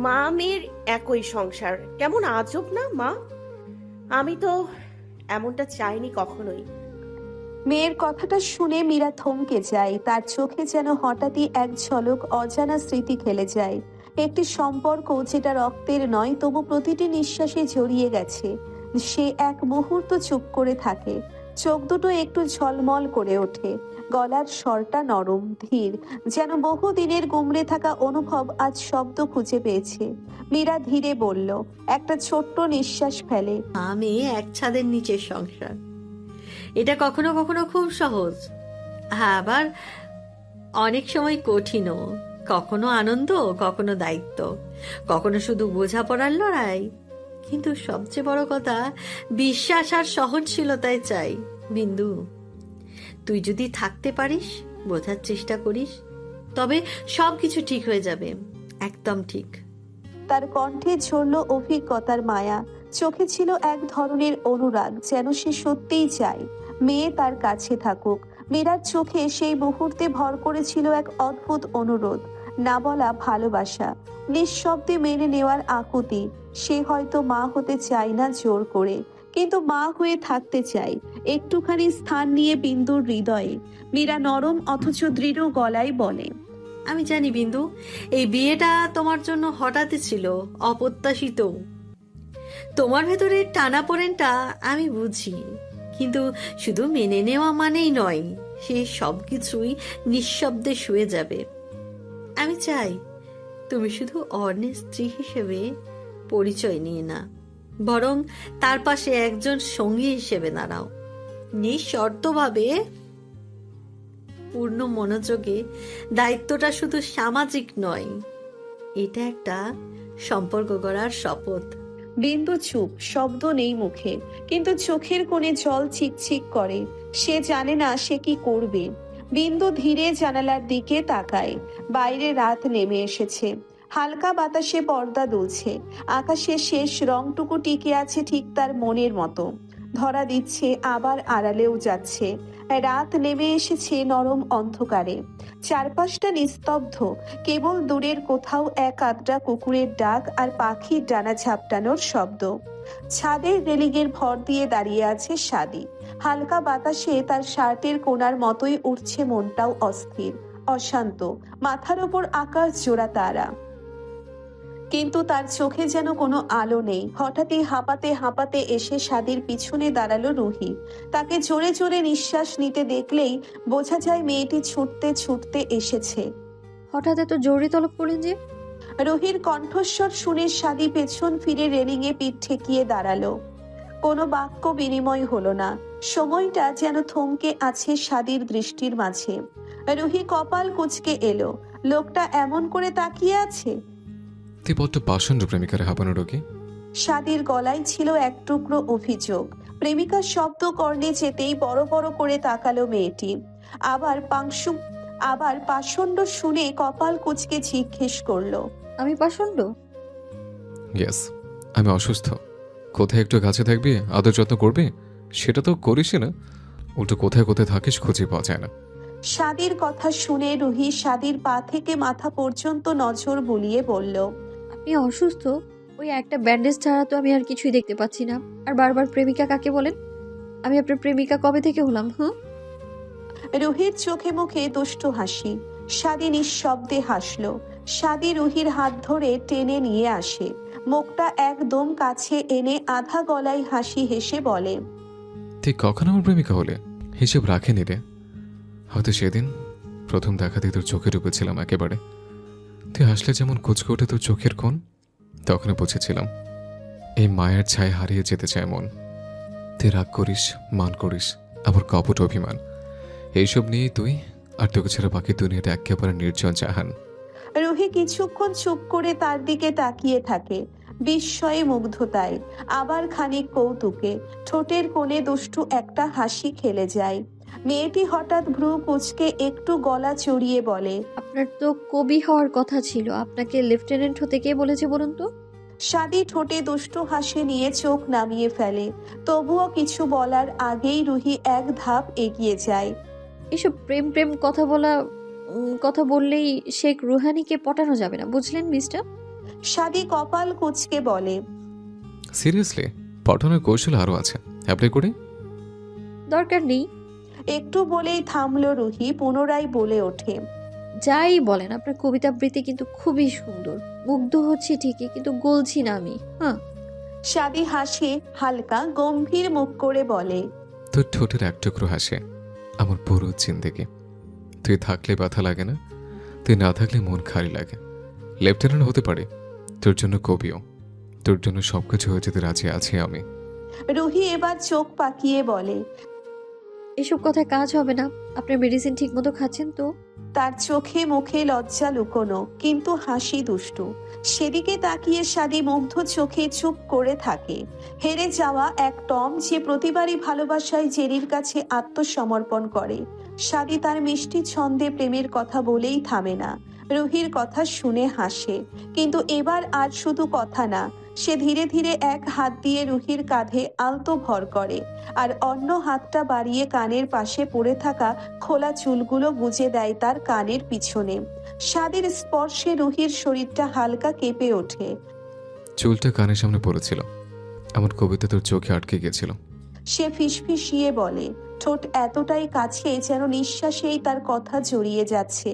মা মেয়ের একই সংসার, কেমন আজব না মা? আমি তো এমনটা চাইনি কখনোই। মেয়ের কথাটা শুনে মীরা থমকে যায়, তার চোখে যেন হঠাৎই এক ঝলক অজানা স্মৃতি খেলে যায়। একটি সম্পর্ক যেটা রক্তের নয়, তবু প্রতিটি নিঃশ্বাসে জড়িয়ে গেছে। সে এক মুহূর্ত চুপ করে থাকে, চোখ দুটো একটু ঝলমল করে ওঠে, গলার স্বরটা নরম ধীর, যেন বহুদিনের গুমড়ে থাকা অনুভব আজ শব্দ খুঁজে পেয়েছে। মীরা ধীরে বলল, একটা ছোট্ট নিঃশ্বাস ফেলে, আমি এক ছাদের নিচের সংসার, এটা কখনো কখনো খুব সহজ, আবার অনেক সময় কঠিনও। কখনো আনন্দ, কখনো দায়িত্ব, কখনো শুধু বোঝাপড়ার লড়াই। কিন্তু সবচেয়ে বড় কথা, বিশ্বাস আর সহনশীলতায় চাই। বিন্দু, তুই যদি থাকতে পারিস, বোঝার চেষ্টা করিস, তবে সবকিছু ঠিক হয়ে যাবে, একদম ঠিক। তার কণ্ঠে ঝরল অভিজ্ঞতার মায়া, চোখে ছিল এক ধরনের অনুরাগ, যেন সে সত্যিই চায় মেয়ে তার কাছে থাকুক। মীরার চোখে সেই মুহূর্তে ভর করেছিল এক অদ্ভুত অনুরোধ, না বলা ভালোবাসা, নিঃশব্দে মেনে নেওয়ার আকুতি। সে হয়তো মা হতে চায় না জোর করে, কিন্তু মা হয়ে থাকতে চায়, একটুখানি স্থান নিয়ে বিন্দুর হৃদয়ে। মীরা নরম অথচ দৃঢ় গলায় বলে, আমি জানি বিন্দু, এই বিয়েটা তোমার জন্য হঠাৎই ছিল, অপ্রত্যাশিত। তোমার ভেতরে টানাপোড়েনটা আমি বুঝি, কিন্তু শুধু মেনে নেওয়া মানেই নয় সে সবকিছুই নিঃশব্দে শুয়ে যাবে। আমি চাই তুমি শুধু অর্ণের স্ত্রী হিসেবে পরিচয় নিয়ে না, বরং তার পাশে একজন সঙ্গী হিসেবে দাঁড়াও, নিঃশর্তভাবে, পূর্ণ মনোযোগে। দায়িত্বটা শুধু সামাজিক নয়, এটা একটা সম্পর্ক গড়ার শপথ। বিন্দু চুপ, শব্দ নেই মুখে, কিন্তু চোখের কোণে জল চিকচিক করে। সে জানে না সে কি করবে। বিন্দু ধীরে জানালার দিকে তাকায়, বাইরে রাত নেমে এসেছে, হালকা বাতাসে পর্দা দুলছে, আকাশের শেষ রংটুকু টিকে আছে ঠিক তার মনের মতো, ধরা দিচ্ছে আবার আড়ালেও যাচ্ছে। রাত নেমে এসেছে নরম অন্ধকারে। চারপাশটা নিস্তব্ধ, কেবল দূরের কোথাও এক আধটা কুকুরের ডাক আর পাখির ডানা ঝাপটানোর শব্দ। ছাদের রেলিংয়ের ভর দিয়ে দাঁড়িয়ে আছে সাদি। হালকা বাতাসে তার শার্টের কোণার মতোই উঠছে মনটাও অস্থির, অশান্ত। মাথার ওপর আকাশ জোড়া তারা, কিন্তু তার চোখে যেন কোনো আলো নেই। হঠাৎই হাঁপাতে হাঁপাতে এসে সাদির পিছনে দাঁড়ালো রুহি। তাকে জোরে জোরে নিঃশ্বাস নিতে দেখলেই বোঝা যায় মেয়েটি ছুটতে ছুটতে এসেছে। হঠাৎ এত জরুরি তলব করলেন যে? রুহির কণ্ঠস্বর শুনে সাদি পেছন ফিরে রেলিংয়ে পিঠ ঠেকিয়ে দাঁড়ালো। কোনো বাক্য বিনিময় হলো না। সময়টা যেন থমকে আছে সাদির দৃষ্টির মাঝে। রুহি কপাল কুঁচকে এলো। লোকটা এমন করে তাকিয়ে আছে। তুই বড্ড পাষণ্ড প্রেমিকার হাঁপানো রোগী। সাদির গলায় ছিল এক টুকরো অভিযোগ। প্রেমিকার শব্দ কর্ণে যেতেই বড় বড় করে তাকালো মেয়েটি। আবার পাষণ্ড শুনে কপাল কুঁচকে জিজ্ঞেস করলো, আমি পাষণ্ড? ইয়েস, আমি অসুস্থ। কোথায় একটু কাছে থাকবি, আদর যত্ন করবি, সেটা তো করিসই না। উল্টো কোথায় কোথায় থাকিস খুঁজে পাওয়া যায় না। সাদির কথা শুনে রুহি সাদির পা থেকে মাথা পর্যন্ত নজর বুলিয়ে বলল, আপনি অসুস্থ? ওই একটা ব্যান্ডেজ ছাড়া তো আমি আর কিছুই দেখতে পাচ্ছি না। আর বারবার প্রেমিকা কাকে বলেন? আমি আপনার প্রেমিকা কবে থেকে হলাম? রুহির চোখে মুখে দুষ্টু হাসি। সাদি নিঃশব্দে হাসলো। সাদি রুহির হাত ধরে টেনে নিয়ে আসে। মুখটা একদম কাছে এনে আধা গলায় হাসি হেসে বলে, তুই কখন আমার প্রেমিকা হলে? হিসেব রাখেনি রে। হয়তো সেদিন প্রথম দেখাতেই তোর চোখে ডুবেছিলাম একেবারে। তুই হাসলে যেমন কুচকে ওঠে তোর চোখের কোণ, তখনও বুঝেছিলাম এই মায়ের ছায় হারিয়ে যেতে চায় মন। তুই রাগ করিস, মান করিস, আবার কপট অভিমান, এইসব নিয়েই তুই আর তোকে ছাড়া বাকি দুনিয়াটা একেবারে নির্জন জাহান। রুহি কিছুক্ষণ চুপ করে তার দিকে তাকিয়ে থাকে, বিস্ময়ে মুগ্ধতায়, আবার খানিক কৌতুকে। ঠোঁটের কোণে দুষ্টু একটা হাসি খেলে যায়। মেয়েটি হঠাৎ ভ্রু কুঁচকে একটু গলা চড়িয়ে বলে, আপনার তো কবি হওয়ার কথা ছিল। আপনাকে লেফটেন্যান্ট হতে কে বলেছে বলুন তো? সাদি ঠোঁটে দুষ্টু হাসি নিয়ে চোখ নামিয়ে ফেলে। তবুও কিছু বলার আগেই রুহি এক ধাপ এগিয়ে যায়। এসব প্রেম প্রেম কথা বললেই শেখ রুহানিকে পটানো যাবে না, বুঝলেন মিস্টার? সাদি কপাল কুঁচকে বলে, সিরিয়াসলি, পঠনের কৌশল আরও আছে, অ্যাপ্লাই করে। দরকার নেই। একটু বলেই থামলো রুহি। পুনরায় বলে ওঠে, যাই বলেন, আপনার কবিতা আবৃত্তি কিন্তু খুবই সুন্দর। মুগ্ধ হচ্ছি ঠিকই, কিন্তু গলছি না আমি। সাদি হাসে, হালকা গম্ভীর মুখ করে বলে, তোর ঠোঁটের এক টুকরো হাসে আমার পুরো জিন্দেগি। তুই থাকলে ব্যথা লাগে না, তুই না থাকলে মন খালি লাগে। লেফটেন্যান্ট হতে পারে, তোর জন্য কবিও, তোর জন্য সবকিছু হয়ে যেতে রাজি আছি আমি। রুহি এবার চোখ পাকিয়ে বলে, এসব কথায় কাজ হবে না। আপনার মেডিসিন ঠিক মতো খাচ্ছেন তো? তার চোখে মুখে লজ্জা লুকোনো, কিন্তু হাসি দুষ্টু। সেদিকে তাকিয়ে সাদি মুগ্ধ চোখে চুপ করে থাকে। হেরে যাওয়া এক টম যে প্রতিবারই ভালোবাসায় জেরির কাছে আত্মসমর্পণ করে। সাদি তার মিষ্টি ছন্দে প্রেমের কথা বলেই থামে না। রুহির কথা শুনে হাসে, কিন্তু এবার আর শুধু কথা না। সে ধীরে ধীরে এক হাত দিয়ে রুহির কাঁধে আলতো ভর করে, আর অন্য হাতটা বাড়িয়ে কানের পাশে পড়ে থাকা খোলা চুলগুলো গুজে দেয় তার কানের পিছনে। সাদির স্পর্শে রুহির শরীরটা হালকা কেঁপে ওঠে। চুলটা কানের সামনে পড়েছিল, আমার কবিতা তোর চোখে আটকে গেছিল। সে ফিসফিসিয়ে বলে, ঠোঁট এতটাই কাছে যেন নিঃশ্বাসেই তার কথা জড়িয়ে যাচ্ছে।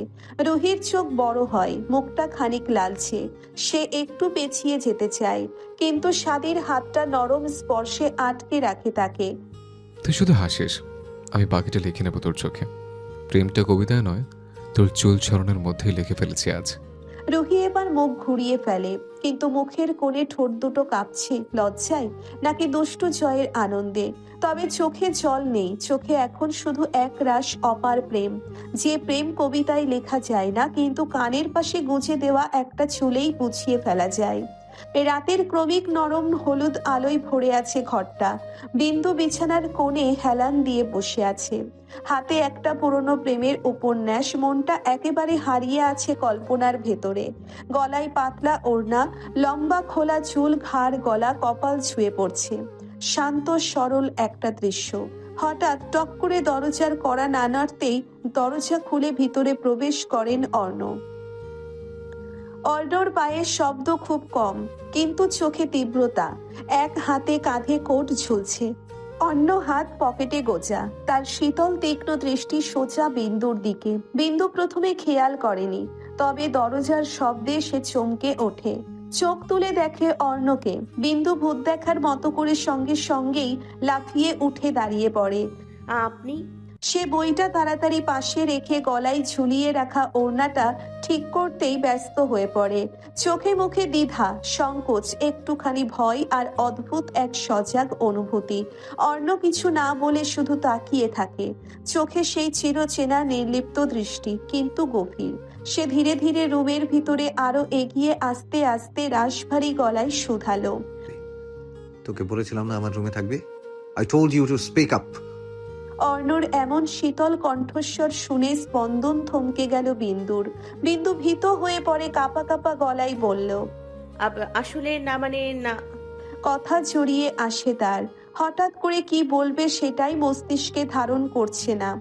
রুহির চোখ বড় হয়, মুখটা খানিক লালচে। সে একটু পেছিয়ে যেতে চায়, কিন্তু সাদির হাতটা নরম স্পর্শে আটকে রাখে তাকে। তুই শুধু হাসিস, আমি বাকিটা লিখে নেব তোর চোখে। প্রেমটা কবিতায় নয়, তোর চুল ছড়ানোর মধ্যেই লিখে ফেলেছি আজ। রুহি এবার মুখ ঘুরিয়ে ফেলে, কিন্তু মুখের কোণে ঠোঁট দুটো কাঁপছে লজ্জায় নাকি দুষ্টু জয়ের আনন্দে। তবে চোখে জল নেই, চোখে এখন শুধু এক রাশ অপার প্রেম। যে প্রেম কবিতায় লেখা যায় না, কিন্তু কানের পাশে গুজে দেওয়া একটা চুলেই বুঝিয়ে ফেলা যায়। রাতের ক্রমিক নরম হলুদ আলোয় ভরে আছে ঘরটা। বিন্দু বিছানার কোণে হেলান দিয়ে বসে আছে, হাতে একটা পুরনো প্রেমের উপন্যাস। মনটা একেবারে হারিয়ে আছে কল্পনার ভেতরে। গলায় পাতলা ওড়না, লম্বা খোলা চুল, ঘাড় গলা, কপাল ছুঁয়ে পড়ছে। শান্ত সরল একটা দৃশ্য, হঠাৎ টক করে দরজার কড়া না নাড়তেই দরজা খুলে ভিতরে প্রবেশ করেন অর্ণব। অর্ণর পায়ের শব্দ খুব কম, কিন্তু চোখে তীব্রতা। এক হাতে কাঁধে কোট ঝুলছে, অন্য হাত পকেটে গোজা। তার শীতল তীক্ষ্ণ দৃষ্টি সোজা বিন্দুর দিকে। বিন্দু প্রথমে খেয়াল করেনি, তবে দরজার শব্দে সে চমকে ওঠে। চোখ তুলে দেখে অর্ণকে। বিন্দু ভূত দেখার মতো করে সঙ্গে সঙ্গেই লাফিয়ে উঠে দাঁড়িয়ে পড়ে। আপনি? সে বইটা তাড়াতাড়ি পাশে রেখে গলায় ঝুলিয়ে রাখা ওড়নাটা ঠিক করতেই ব্যস্ত হয়ে পড়ে। চোখে মুখে দ্বিধা, সংকোচ, একটুখানি ভয় আর অদ্ভুত এক সজাগ অনুভূতি। অর্ণ কিছু না বলে শুধু তাকিয়ে থাকে। চোখে সেই চিরচেনা নির্লিপ্ত দৃষ্টি, কিন্তু গভীর। সে ধীরে ধীরে রুমের ভিতরে আরো এগিয়ে আস্তে আস্তে রাশভারী গলায় শুধালো, তোকে বলেছিলাম না আমার রুমে থাকবে? I told you to speak up. অর্ণর এমন শীতল কণ্ঠস্বর শুনে স্পন্দন থমকে গেল বিন্দুর। বিন্দু ভীত হয়ে পড়ে, কাঁপা কাঁপা গলায় বলল, আসলে না, মানে না। কথা জড়িয়ে আসে তার। হঠাৎ করে কি বলবে সেটাই মস্তিষ্কে ধারণ করছে না।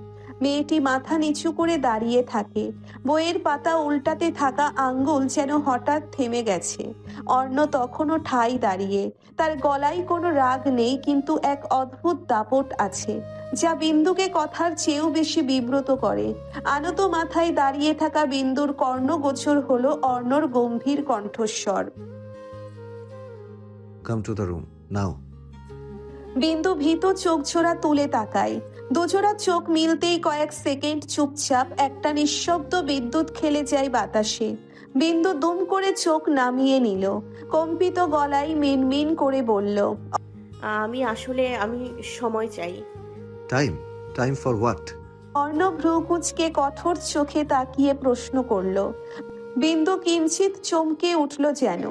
মেয়েটি মাথা নিচু করে দাঁড়িয়ে থাকে। বইয়ের পাতা উল্টাতে থাকা আঙ্গুল যেন হঠাৎ থেমে গেছে। অর্ণ তখনও ঠাই দাঁড়িয়ে। তার গলায় কোনো রাগ নেই, কিন্তু এক অদ্ভুত দাপট আছে, যা বিন্দুকে কথার চেয়েও বেশি বিব্রত করে। আনত মাথায় দাঁড়িয়ে থাকা বিন্দুর কর্ণগোচর হলো অর্ণর গম্ভীর কণ্ঠস্বর। কাম টু দ্য রুম নাও। বিন্দু ভীত চোখজোড়া তুলে তাকায়। দুজোড়া চোখ মিলতেই কয়েক সেকেন্ড চুপচাপ। একটা নিঃশব্দ বিদ্যুৎ খেলে যায় বাতাসে। বিন্দু দুম করে চোখ নামিয়ে নিল। কম্পিত গলায় মিনমিন করে বলল, আমি সময় চাই। Time? Time for what? Arno ভ্রুকুচকে কঠোর চোখে তাকিয়ে প্রশ্ন করল। বিন্দু কিঞ্চিত চমকে উঠল যেন।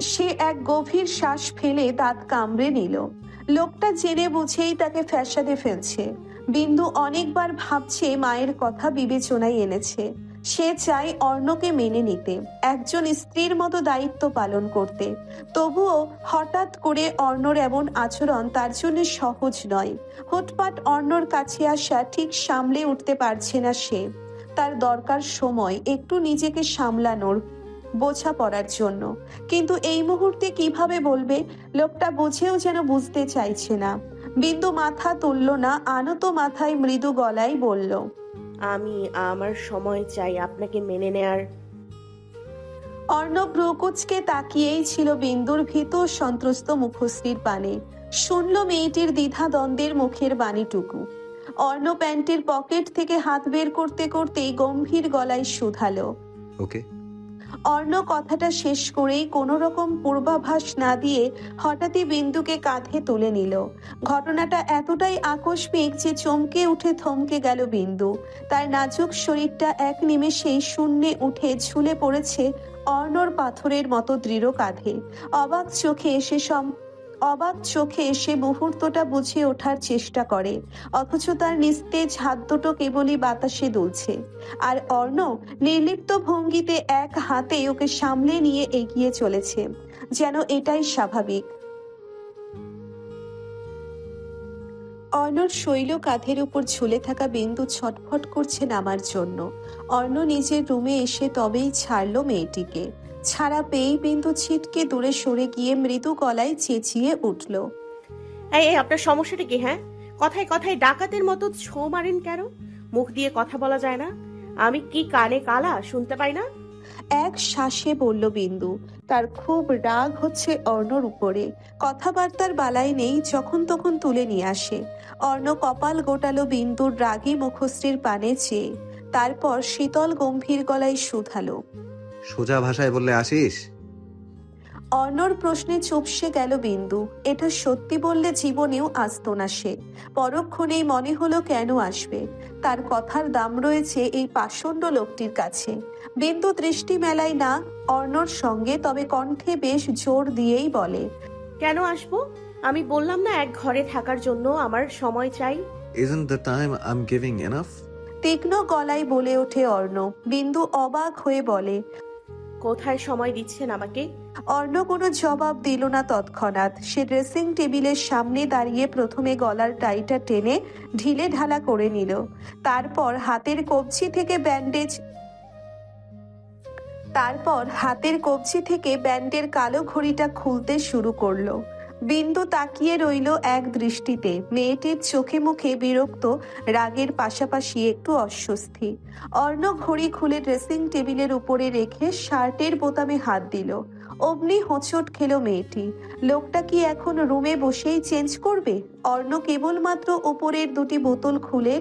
সে এক গভীর শ্বাস ফেলে দাঁত কামড়ে নিল। লোকটা জেনে বুঝেই তাকে ফ্যাসাদে ফেলছে। বিন্দু অনেকবার ভাবছে, মায়ের কথা বিবেচনায় এনেছে। সে চায় অর্ণকে মেনে নিতে, একজন স্ত্রীর মতো দায়িত্ব পালন করতে। তবুও হঠাৎ করে অর্ণর এমন আচরণ তার জন্য সহজ নয়। হুটপাট অর্ণর কাছে আসা ঠিক সামলে উঠতে পারছে না সে। তার দরকার সময়, একটু নিজেকে সামলানোর, বোঝা পড়ার জন্য। কিন্তু এই মুহূর্তে কিভাবে বলবে? লোকটা বুঝেও যেন বুঝতে চাইছে না। বিন্দু মাথা তুলল না, আনত মাথায় মৃদু গলায় বলল, আমার সময় চাই আপনাকে মেনে নেয়ার। অর্ণব ভ্রুকুচকে তাকিয়েই ছিল বিন্দুর ভীত সন্ত্রস্ত মুখশ্রীর পানে। শুনল মেয়েটির দ্বিধা দ্বন্দ্বের মুখের বাণীটুকু। অর্ণ প্যান্টের পকেট থেকে হাত বের করতে করতেই গম্ভীর গলায় শুধালো, ওকে। অর্ণ কথাটা শেষ করেই কোনো রকম পূর্বাভাস না দিয়ে হঠাৎই বিন্দুকে কাঁধে তুলে নিল। ঘটনাটা এতটাই আকস্মিক যে চমকে উঠে থমকে গেল বিন্দু। তার নাজুক শরীরটা এক নিমেষেই শূন্যে উঠে ঝুলে পড়েছে অর্ণর পাথরের মতো দৃঢ় কাঁধে। অবাক চোখে সে মুহূর্তটা বুঝে ওঠার চেষ্টা করে, অথচ তার নিস্তেজ হাত দুটো কেবলই বাতাসে দুলছে। আর অর্ণ নির্লিপ্ত ভঙ্গিতে এক হাতে ওকে সামলে নিয়ে এগিয়ে চলেছে, যেন এটাই স্বাভাবিক। অর্ণর শৈল কাঁধের উপর ঝুলে থাকা বিন্দু ছটফট করছে নামার জন্য। অর্ণ নিজের রুমে এসে তবেই ছাড়লো মেয়েটিকে। ছাড়া পেয়েই বিন্দু ছিটকে দূরে সরে গিয়ে মৃদু গলায় চেঁচিয়ে উঠল, এই আপনার সমস্যাটা কি? হ্যাঁ, কথায় কথায় ডাকাতের মতো ছো মারেন কেন? মুখ দিয়ে কথা বলা যায় না? আমি কি কানে কালা, শুনতে পাই না? এক শ্বাসে বলল বিন্দু। তার খুব রাগ হচ্ছে অর্ণর উপরে। কথাবার্তার বালাই নেই, যখন তখন তুলে নিয়ে আসে। অর্ণ কপাল গোটালো বিন্দুর রাগী মুখশ্রীর পানে চেয়ে। তারপর শীতল গম্ভীর গলায় শুধালো, সোজা ভাষায় বললে আসিস? অর্ণর প্রশ্নে চুপসে গেল বিন্দু। এটা সত্যি বললে জীবনেও আসতো না সে। পরক্ষণেই মনে হলো কেন আসবে। তার কথার দাম রয়েছে এই পাষণ্ড লোকটির কাছে। বিন্দু দৃষ্টি মেলায় না অর্ণর সঙ্গে, তবে কণ্ঠে বেশ জোর দিয়েই বলে, কেন আসবো? আমি বললাম না এক ঘরে থাকার জন্য আমার সময় চাই। Isn't the time I'm giving enough? তীক্ষ্ণ গলায় বলে ওঠে অর্ণ। বিন্দু অবাক হয়ে বলে, কোথায় সময় দিচ্ছেন আমাকে? অর্ণ কোনো জবাব দিল না তৎক্ষণাৎ। সে ড্রেসিং টেবিলের সামনে দাঁড়িয়ে প্রথমে গলার টাইটা টেনে ঢিলে ঢালা করে নিল। তারপর হাতের কবজি থেকে ব্যান্ডের কালো ঘড়িটা খুলতে শুরু করলো। বিন্দু তাকিয়ে রইল এক দৃষ্টিতে। মেয়েটির চোখে মুখে বিরক্ত, রাগের পাশাপাশি একটু অস্বস্তি। অর্ণ ঘড়ি খুলে ড্রেসিং টেবিলের উপরে রেখে শার্টের বোতামে হাত দিল। অমনি হোঁচট খেলো মেয়েটি। লোকটা কি এখন রুমে বসেই চেঞ্জ করবে? অর্ণ কেবলমাত্র উপরের দুটি বোতল খুলে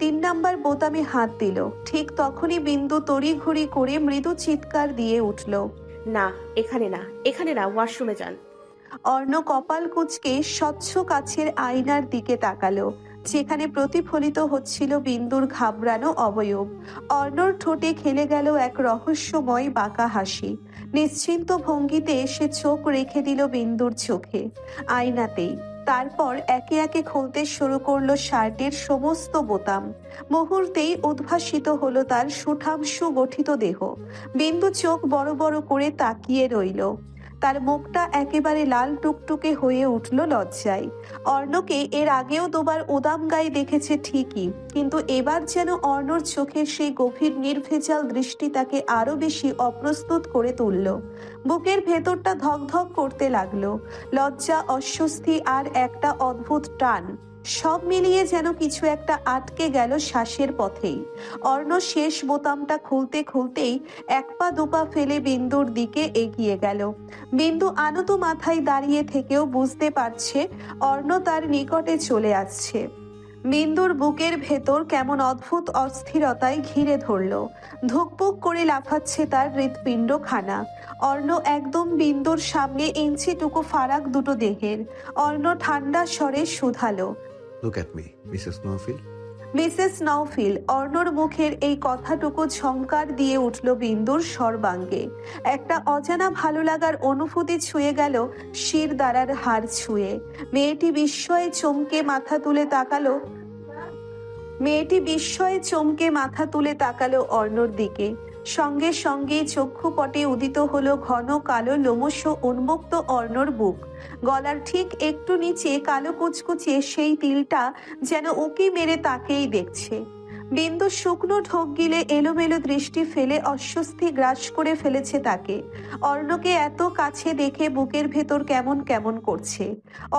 3 নাম্বার বোতামে হাত দিল। ঠিক তখনই বিন্দু তড়িঘড়ি করে মৃদু চিৎকার দিয়ে উঠল। না, এখানে না, ওয়াশরুমে যান। অর্ণ কপাল কুঁচকে স্বচ্ছ কাছের আয়নার দিকে তাকালো, যেখানে প্রতিফলিত হচ্ছিল বিন্দুর ঘাবড়ানো অবয়ব। অর্ণর ঠোঁটে খেলে গেল এক রহস্যময় বাঁকা হাসি। নিশ্চিন্ত ভঙ্গিতে সে চোখ রেখে দিল বিন্দুর চোখে, আয়নাতেই। তারপর একে একে খুলতে শুরু করলো শার্টের সমস্ত বোতাম। মুহূর্তেই উদ্ভাসিত হলো তার সুঠাম সুগঠিত দেহ। বিন্দু চোখ বড় বড় করে তাকিয়ে রইল। তার মুখটা একেবারে লাল টুকটুকে হয়ে উঠল লজ্জায়। অর্ণকে এর আগেও দুবার উদাম গায়ে দেখেছে ঠিকই, কিন্তু এবার যেন অর্ণর চোখের সেই গভীর নির্ভেজাল দৃষ্টি তাকে আরো বেশি অপ্রস্তুত করে তুলল। বুকের ভেতরটা ধকধক করতে লাগলো। লজ্জা, অস্বস্তি আর একটা অদ্ভুত টান, সব মিলিয়ে যেন কিছু একটা আটকে গেল শ্বাসের পথেই। অর্ণ শেষ বোতামটা খুলতেই এক পা দুপা ফেলে বিন্দুর দিকে এগিয়ে গেল। বিন্দু আনত মাথায় দাঁড়িয়ে থেকেও বুঝতে পারছে অর্ণ তার নিকটে চলে আসছে। বিন্দুর বুকের ভেতর কেমন অদ্ভুত অস্থিরতায় ঘিরে ধরল। ধুকপুক করে লাফাচ্ছে তার হৃৎপিণ্ড খানা। অর্ণ একদম বিন্দুর সামনে, ইঞ্চিটুকু ফারাক দুটো দেহের। অর্ণ ঠান্ডা স্বরে শুধালো, look at me, Mrs Naufil. Mrs Naufil. অর্ণর মুখের এই কথাটুকু ঝংকার দিয়ে উঠল বিন্দুর সর্বাঙ্গে। একটা অজানা ভালো লাগার অনুভূতি ছুঁয়ে গেল শির দ্বারার হাড় ছুঁয়ে। মেয়েটি বিস্ময়ে চমকে মাথা তুলে তাকালো অর্ণর দিকে। সঙ্গে সঙ্গে চক্ষুপটে উদিত হলো ঘন কালো লোমশ উন্মুক্ত অর্ণর বুক। গলার ঠিক একটু নিচে কালো কুচকুচে সেই তিলটা যেন উকি মেরে তাকেই দেখছে। বিন্দু শুকনো ঢোক গিলে এলোমেলো দৃষ্টি ফেলে অস্বস্তি গ্রাস করে ফেলেছে তাকে। অর্ণকে এত কাছে দেখে বুকের ভেতর কেমন কেমন করছে।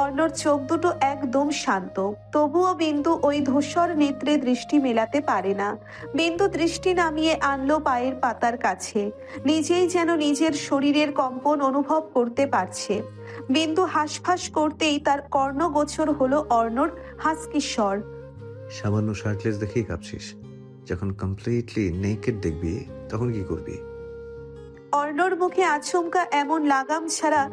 অর্ণর চোখ দুটো একদম শান্ত, তবুও বিন্দু ওই ধূসর নেত্রে দৃষ্টি মেলাতে পারে না। বিন্দু দৃষ্টি নামিয়ে আনলো পায়ের পাতার কাছে। নিজেই যেন নিজের শরীরের কম্পন অনুভব করতে পারছে। বিন্দু হাঁসফাঁস করতেই তার কর্ণগোচর হলো অর্ণর হাসকি স্বর। সামান্য শার্টলেস দেখেই কাঁপছিস, যখন কমপ্লিটলি নেকেড দেখবি তখন কি করবি? অর্ণর মুখে আচমকা এমন লাগাম ছাড়া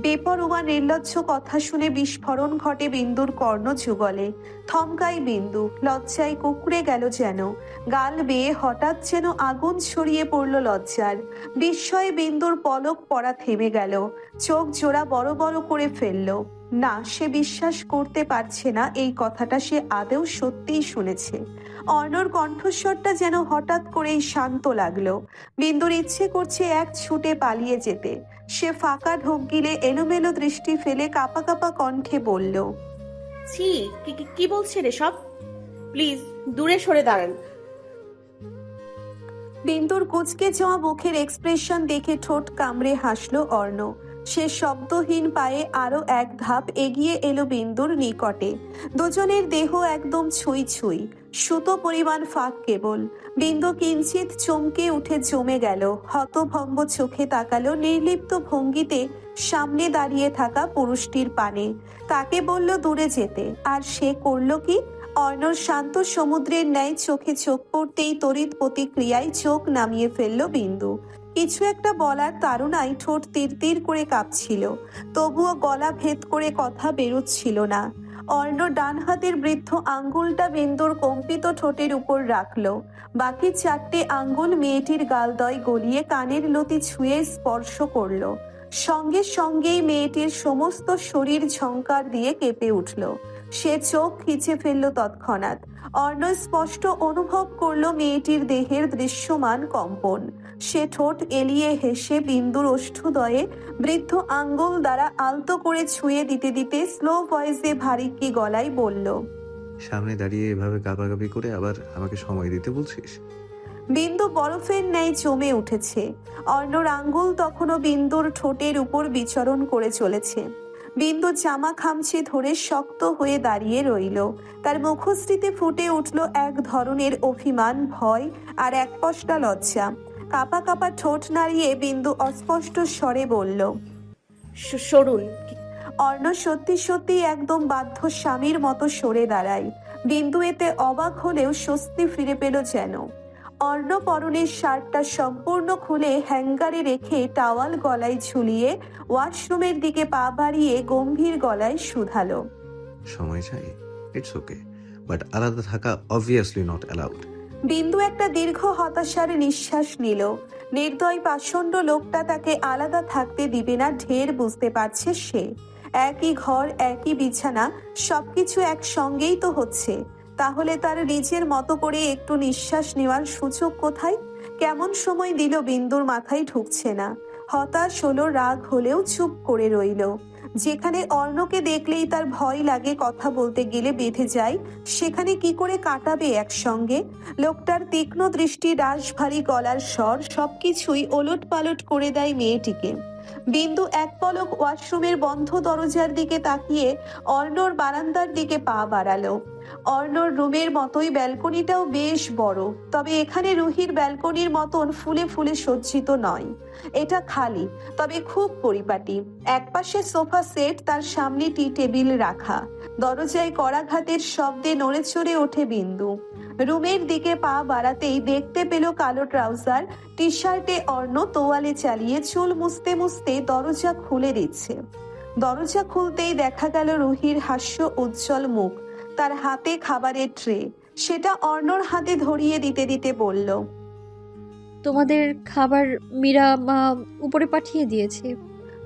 বেপরোয়া নির্লজ্জ কথা শুনে বিস্ফোরণ ঘটে বিন্দুর কর্ণ যুগলে। থমকাই বিন্দু, লজ্জায় কুকড়ে গেল যেন। গাল বেয়ে হঠাৎ যেন আগুন ছড়িয়ে পড়ল লজ্জার। বিস্ময়ে বিন্দুর পলক পড়া থেমে গেল, চোখ জোড়া বড় বড় করে ফেলল। না, সে বিশ্বাস করতে পারছে না এই কথাটা সে আদৌ সত্যিই শুনেছে। অর্ণর কণ্ঠস্বরটা যেন হঠাৎ করেই শান্ত লাগলো। বিন্দুর ইচ্ছে করছে এক ছুটে পালিয়ে যেতে। সে ফাঁকা ঢোক গিলে এলোমেলো দৃষ্টি ফেলে কাঁপা কাঁপা কণ্ঠে বলল, ছি, কি বলছেন এসব? প্লিজ দূরে সরে দাঁড়ান। বিন্দুর কুচকে যাওয়া মুখের এক্সপ্রেশন দেখে ঠোঁট কামড়ে হাসলো অর্ণ। সে শব্দহীন পায়ে আরো এক ধাপ এগিয়ে এলো বিন্দুর নিকটে। দুজনের দেহ একদম ছুঁই ছুঁই, সুতো পরিমাণ ফাঁক কেবল। বিন্দু কিঞ্চিত চমকে উঠে জমে গেল, হতভম্ব চোখে তাকালো নির্লিপ্ত ভঙ্গিতে সামনে দাঁড়িয়ে থাকা পুরুষটির পানে। তাকে বলল দূরে যেতে, আর সে করল কি? অর্ণর শান্ত সমুদ্রের ন্যায় চোখে চোখ পড়তেই তড়িৎ প্রতিক্রিয়ায় চোখ নামিয়ে ফেলল বিন্দু। কিছু একটা বলার তাড়নায় ঠোঁট তিরতির করে কাঁপছিল, তবুও গলা ভেদ করে কথা বেরোচ্ছিল না। অর্ণ ডান হাতের বৃদ্ধ আঙ্গুলটা বিন্দুর কম্পিত ঠোঁটের উপর রাখলো। বাকি 4টে আঙ্গুল মেয়েটির গালদয় গলিয়ে কানের লতি ছুঁয়ে স্পর্শ করলো। সঙ্গে সঙ্গেই মেয়েটির সমস্ত শরীর ঝংকার দিয়ে কেঁপে উঠল। সে চোখ খিচে ফেলল তৎক্ষণাৎ। অর্ণ স্পষ্ট অনুভব করলো মেয়েটির দেহের দৃশ্যমান কম্পন। সে ঠোঁট এলিয়ে হেসে বিন্দুর ওষ্ঠদয়ে বৃদ্ধ আঙ্গুল দ্বারা আলতো করে ছুঁয়ে দিতে দিতে স্লো ভয়েসে ভারিক্কি গলায় বলল, সামনে দাঁড়িয়ে এভাবে কাঁপাকাঁপি করে আবার আমাকে সময় দিতে বলছিস? বিন্দু বরফের ন্যায় জমে উঠেছে। অর্ণর আঙ্গুল তখনও বিন্দুর ঠোঁটের উপর বিচরণ করে চলেছে। বিন্দু জামা খামচে ধরে শক্ত হয়ে দাঁড়িয়ে রইল। তার মুখশ্রীতে ফুটে উঠল এক ধরনের অভিমান, ভয় আর এক পশলা লজ্জা। কাপা কাপা ঠোঁট নাড়িয়ে বিন্দু অস্পষ্ট স্বরে বলল, সরুন। অর্ণ সত্যি সত্যি একদম বাধ্য স্বামীর মতো সরে দাঁড়ায়। বিন্দু এতে অবাক হলেও স্বস্তি ফিরে পেল যেন। অর্ণ পরনের শার্টটা সম্পূর্ণ খুলে হ্যাঙ্গারে রেখে টাওয়াল গলায় ঝুলিয়ে ওয়াশরুমের দিকে পা বাড়িয়ে গম্ভীর গলায় শুধালো, সময় চাই? ইটস ওকে, বাট আলাদা থাকা অবভিয়াসলি নট অ্যালাউড। বিন্দু একটা দীর্ঘ হতাশার নিঃশ্বাস নিল। নির্দয় পাষণ্ড লোকটা তাকে আলাদা থাকতে দিবে না ঢের বুঝতে পারছে সে। একই ঘর, একই বিছানা, সবকিছু একসঙ্গেই তো হচ্ছে। তাহলে তার নিজের মতো করে একটু নিঃশ্বাস নেওয়ার সুযোগ কোথায়? কেমন সময় দিল বিন্দুর মাথায় ঢুকছে না। হতাশ হলো, রাগ হলেও চুপ করে রইল। যেখানে অর্ণকে দেখলেই তার ভয় লাগে, কথা বলতে গেলে বেঁধে যায়, সেখানে কি করে কাটাবে একসঙ্গে? লোকটার তীক্ষ্ণ দৃষ্টি, রাশভারী গলার স্বর, সবকিছুই ওলট পালট করে দেয় মেয়েটিকে। বিন্দু এক পলক ওয়াশরুমের বন্ধ দরজার দিকে তাকিয়ে অর্ণর বারান্দার দিকে পা বাড়ালো। অর্ণর রুমের মতোই ব্যালকনিটাও বেশ বড়, তবে এখানে রুহির ব্যালকনির মতন ফুলে ফুলে সজ্জিত নয়। এটা খালি, তবে খুব পরিপাটি। একপাশে সোফা সেট, তার সামনে টি টেবিল রাখা। দরজায় করাঘাতের শব্দে নড়ে চড়ে ওঠে বিন্দু। রুমের দিকে পা বাড়াতেই দেখতে পেল কালো ট্রাউজার, টি শার্টে অর্ণ তোয়ালে চালিয়ে চুল মুছতে মুছতে দরজা খুলে দিচ্ছে। দরজা খুলতেই দেখা গেল রুহির হাস্য উজ্জ্বল মুখ, তার হাতে খাবারের ট্রে। সেটা অর্ণর হাতে ধরিয়ে দিতে দিতে বলল, তোমাদের খাবার মীরা মা উপরে পাঠিয়ে দিয়েছে।